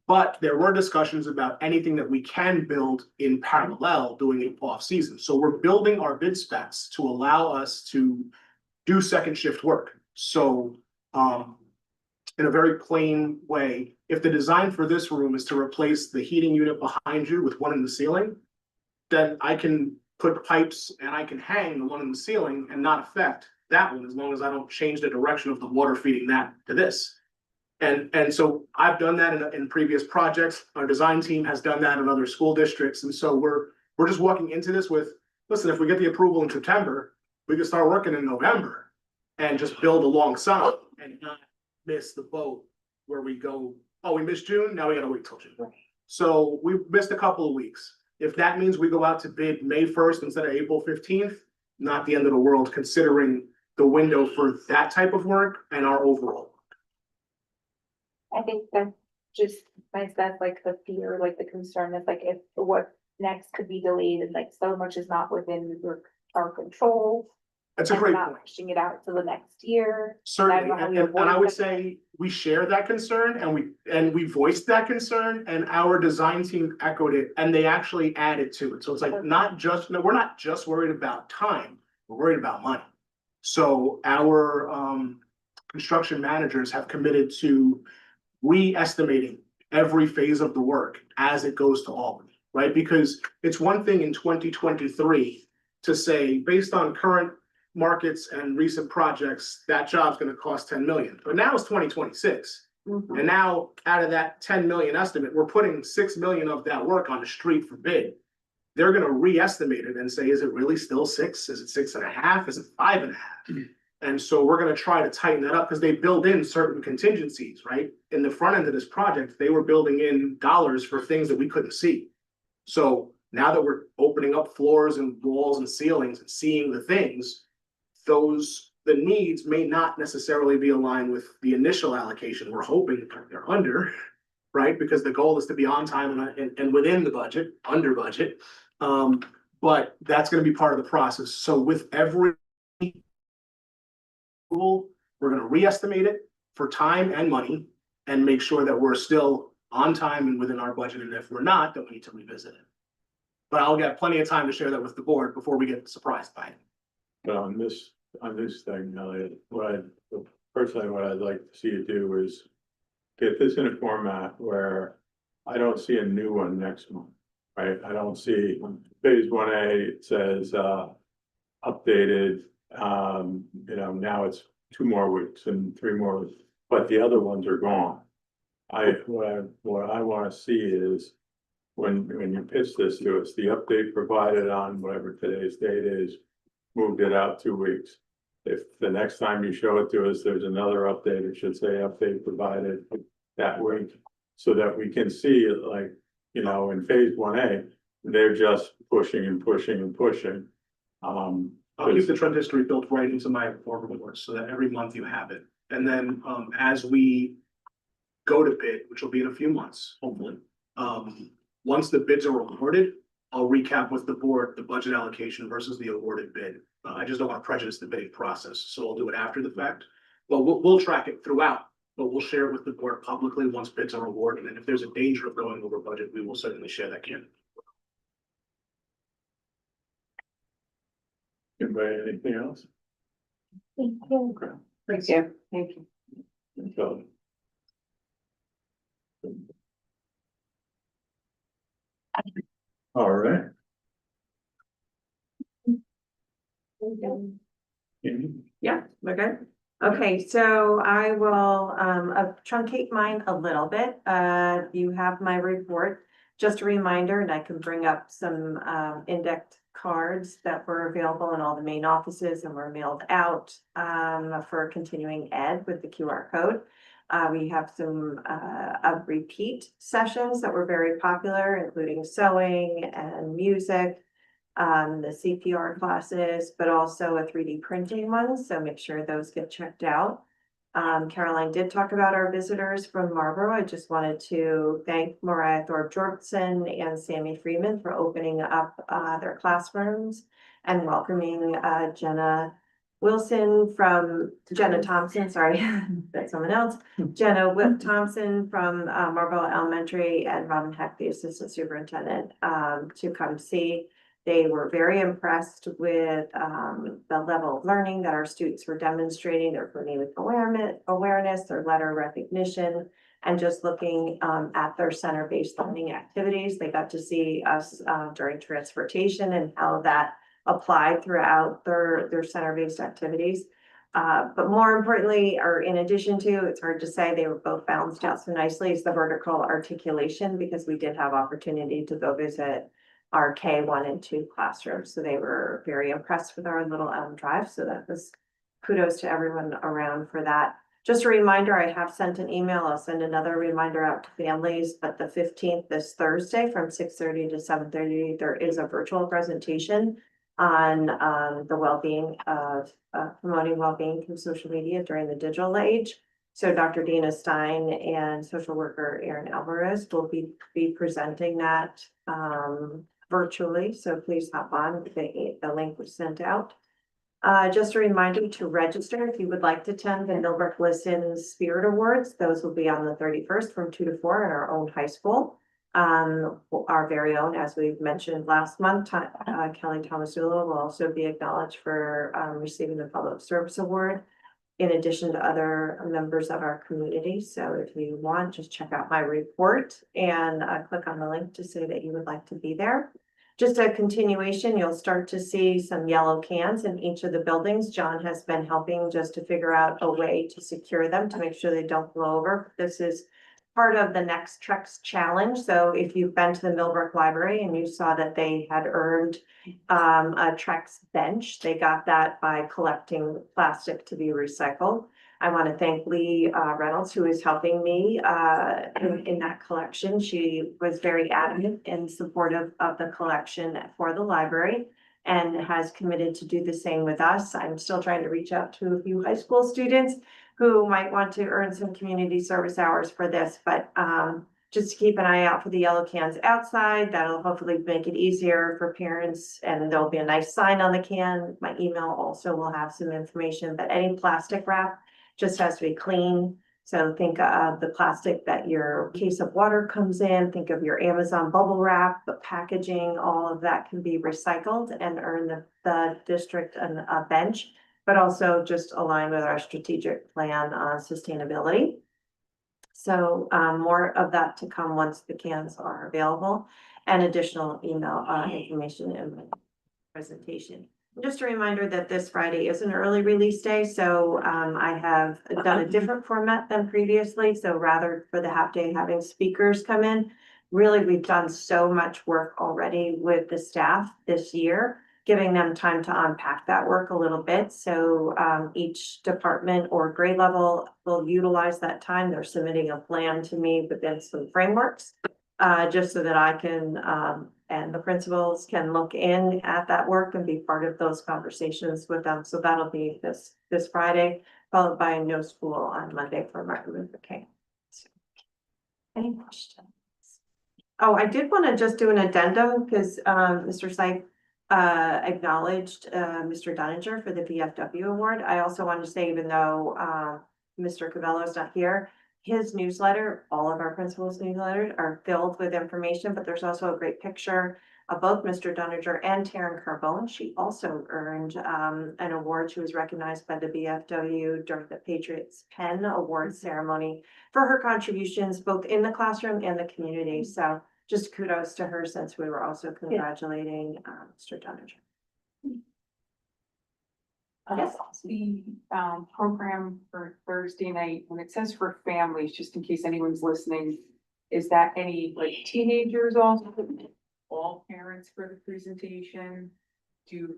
But there were discussions about anything that we can build in parallel doing it off season. So we're building our bid specs to allow us to do second shift work. So, in a very plain way, if the design for this room is to replace the heating unit behind you with one in the ceiling, then I can put pipes and I can hang the one in the ceiling and not affect that one as long as I don't change the direction of the water feeding that to this. And so I've done that in previous projects. Our design team has done that in other school districts. And so we're just walking into this with, listen, if we get the approval in September, we can start working in November and just build alongside and not miss the boat where we go, oh, we missed June, now we gotta wait till June. So we missed a couple of weeks. If that means we go out to bid May 1st instead of April 15th, not the end of the world, considering the window for that type of work and our overall. I think that just makes that like the fear, like the concern is like if what next could be delayed and like so much is not within our control. That's a and great not point. pushing it out to the next year. Certainly, how we and avoid I would that. say we share that concern and we voiced that concern and our design team echoed it and they actually added to it. So it's like we're not just worried about time, we're worried about money. So our construction managers have committed to re-estimating every phase of the work as it goes to Albany, right? Because it's one thing in 2023 to say, based on current markets and recent projects, that job's gonna cost 10 million. But now it's 2026. And now, out of that 10 million estimate, we're putting 6 million of that work on the street for bid. They're gonna re-estimate it and say, is it really still 6? Is it 6.5? Is it 5.5? And so we're gonna try to tighten that up, because they build in certain contingencies, right? In the front end of this project, they were building in dollars for things that we couldn't see. So now that we're opening up floors and walls and ceilings and seeing the things, the needs may not necessarily be aligned with the initial allocation. We're hoping they're under, right? Because the goal is to be on time and within the budget, under budget. But that's gonna be part of the process. So with every we're gonna re-estimate it for time and money and make sure that we're still on time and within our budget. And if we're not, then we need to revisit it. But I'll get plenty of time to share that with the board before we get surprised by it. But on this thing, Elliot, personally, what I'd like to see you do is get this in a format where I don't see a new one next month, right? I don't see phase 1A, it says, updated, now it's 2 more weeks and 3 more weeks, but the other ones are gone. What I wanna see is when you pitch this to us, the update provided on whatever today's date is, moved it out 2 weeks. If the next time you show it to us, there's another update, it should say update provided that week. So that we can see it, like, in phase 1A, they're just pushing and pushing and pushing. I'll keep the trend history built right into my report reports so that every month you have it. And then, as we go to bid, which will be in a few months, hopefully, once the bids are awarded, I'll recap with the board the budget allocation versus the awarded bid. I just don't want to prejudice the bidding process, so I'll do it after the fact. But we'll track it throughout, but we'll share it with the board publicly once bids are awarded. And if there's a danger of going over budget, we will certainly share that candidate. Anybody, anything else? Thank you. Okay. Thank you. Thank you. So. All right. Amy? Yeah, we're good. Okay, so I will truncate mine a little bit. You have my report. Just a reminder, and I can bring up some indexed cards that were available in all the main offices and were mailed out for continuing ed with the QR code. We have some of repeat sessions that were very popular, including sewing and music. The CPR classes, but also a 3D printing one, so make sure those get checked out. Caroline did talk about our visitors from Marlboro. I just wanted to thank Mariah Thorpe Jorgensen and Sammy Freeman for opening up their classrooms and welcoming Jenna Thompson, sorry, that's someone else. Jenna Thompson from Marlboro Elementary and Robin Heck, the Assistant Superintendent, to come see. They were very impressed with the level of learning that our students were demonstrating, their phonemic awareness, their letter recognition, and just looking at their center-based learning activities. They got to see us during transportation and how that applied throughout their center-based activities. But more importantly, or in addition to, it's hard to say, they were both balanced out so nicely, is the vertical articulation, because we did have opportunity to go visit our K1 and 2 classrooms. So they were very impressed with our little drive. So that was kudos to everyone around for that. Just a reminder, I have sent an email. I'll send another reminder out to families, but the 15th, this Thursday from 6:30 to 7:30, there is a virtual presentation on the well-being of promoting well-being through social media during the digital age. So Dr. Dina Stein and social worker Erin Alvarez will be presenting that virtually. So please hop on. The link was sent out. Just a reminder to register if you would like to attend the Millbrook Listen Spirit Awards. Those will be on the 31st from 2 to 4 in our own high school. Our very own, as we mentioned last month, Kelly Thomasula will also be acknowledged for receiving the Public Service Award, in addition to other members of our community. So if you want, just check out my report and click on the link to say that you would like to be there. just a continuation, you'll start to see some yellow cans in each of the buildings. John has been helping just to figure out a way to secure them to make sure they don't blow over. This is part of the Next Trex Challenge. So if you've been to the Millbrook Library and you saw that they had earned a Trex bench, they got that by collecting plastic to be recycled. I want to thank Lee Reynolds, who is helping me in that collection. She was very adamant and supportive of the collection for the library and has committed to do the same with us. I'm still trying to reach out to a few high school students who might want to earn some community service hours for this, but just keep an eye out for the yellow cans outside. That'll hopefully make it easier for parents, and there'll be a nice sign on the can. My email also will have some information, but any plastic wrap just has to be clean. So think of the plastic that your case of water comes in, think of your Amazon bubble wrap, the packaging, all of that can be recycled and earn the district a bench, but also just align with our strategic plan on sustainability. So more of that to come once the cans are available, and additional email information in my presentation. Just a reminder that this Friday is an early release day, so I have done a different format than previously. So rather for the half day having speakers come in, really we've done so much work already with the staff this year, giving them time to unpack that work a little bit. So each department or grade level will utilize that time. They're submitting a plan to me within some frameworks, just so that I can and the principals can look in at that work and be part of those conversations with them. So that'll be this Friday, followed by no school on Monday for Martin Luther King. So, any questions? Oh, I did want to just do an addendum because Mr. Syke acknowledged Mr. Dunninger for the VFW award. I also wanted to say, even though Mr. Cabello is not here, his newsletter, all of our principals' newsletters are filled with information, but there's also a great picture of both Mr. Dunninger and Taryn Carbone. She also earned an award. She was recognized by the BFW during the Patriots Pen Award ceremony for her contributions both in the classroom and the community. So just kudos to her, since we were also congratulating Mr. Dunninger. Yes. The program for Thursday night, when it says for families, just in case anyone's listening, is that any like teenagers also? All parents for the presentation? Do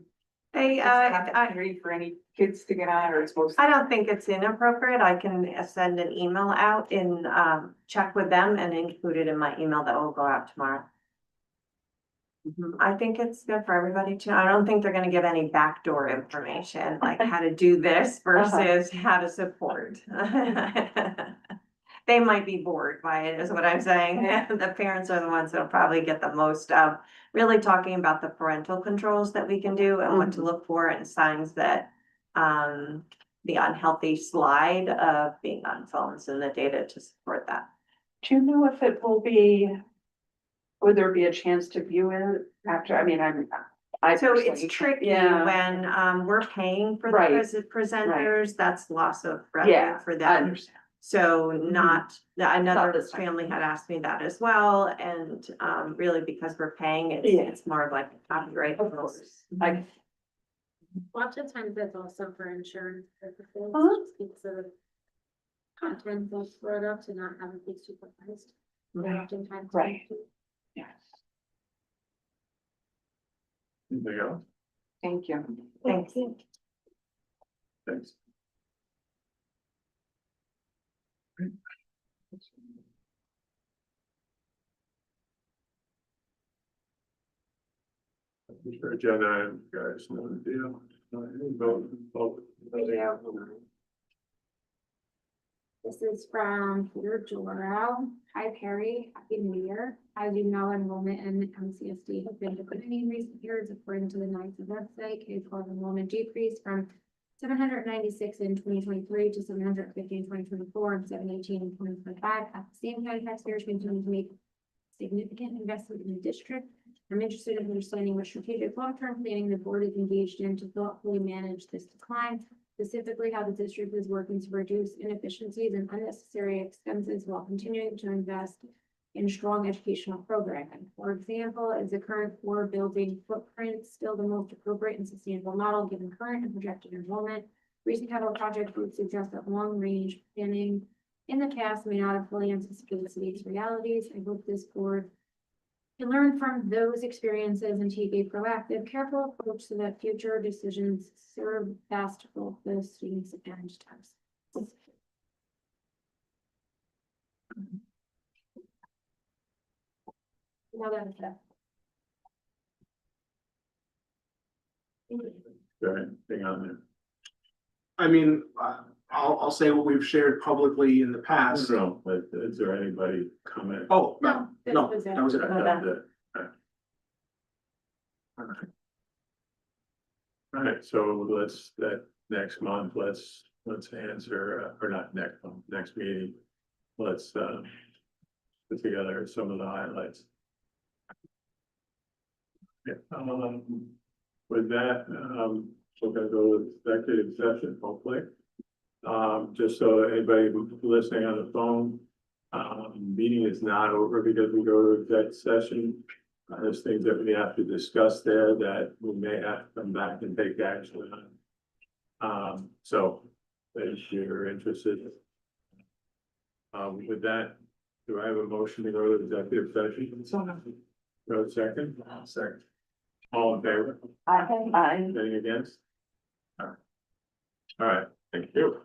Hey, is there an opportunity for any kids to get on, or it's mostly? I don't think it's inappropriate. I can send an email out and check with them and include it in my email that will go out tomorrow. I think it's good for everybody to, I don't think they're gonna give any backdoor information, like how to do this versus how to support. They might be bored by it, is what I'm saying. The parents are the ones that'll probably get the most of really talking about the parental controls that we can do and what to look for, and signs that the unhealthy slide of being on phones and the data to support that. Do you know if it will be, would there be a chance to view it after, I mean, I So personally- it's tricky Yeah. when we're paying for the Right, presenters, that's loss of Yeah, revenue for I them. understand. So another this time. family had asked me that as well, and really because we're paying, Yeah. it's more of like a copyright. Of course, I, Lots of times that's also for insurance purposes, Uh-huh. just because of content that's brought up to not have it be supervised. Right. Oftentimes. Right. yes. Anything else? Thank you. Thanks. Thanks. Your agenda, items, guys, no deal. Vote. This is from Peter Jolaro. Hi Perry, happy new year. As you know, enrollment in MCSD has been declining in recent years according to the NICE website. K-12 enrollment decreased from 796 in 2023 to 750 in 2024 and 718 in 2025. At the same time, taxpayers continue to make significant investment in the district. I'm interested in understanding what strategic long-term planning the board is engaged in to thoughtfully manage this decline, specifically how the district is working to reduce inefficiencies and unnecessary expenses while continuing to invest in strong educational programming. For example, is the current core building footprint still the most appropriate and sustainable model given current and projected enrollment? Recent capital project would suggest that long-range planning in the past may not have fully anticipated today's realities. I hope this board can learn from those experiences and take a proactive, careful approach so that future decisions serve best both the students and staff. Now that's that. Sorry, hang on there. I mean, I'll say what we've shared publicly in the I past. don't know, but is there anybody comment? Oh, No, that no, was it. that was it. That's it. All right, so let's, that next month, let's answer, or not next month, next meeting. Let's, put together some of the highlights. Yeah, with that, we're gonna go to executive session, hopefully. Just so anybody who's listening on the phone, meeting is not over because we go to exec session. There's things that we have to discuss there that we may have to come back and take action on. So if you're interested. With that, do I have a motion to go to executive session? Go second? Second. All in favor? Anything against? All right, thank you.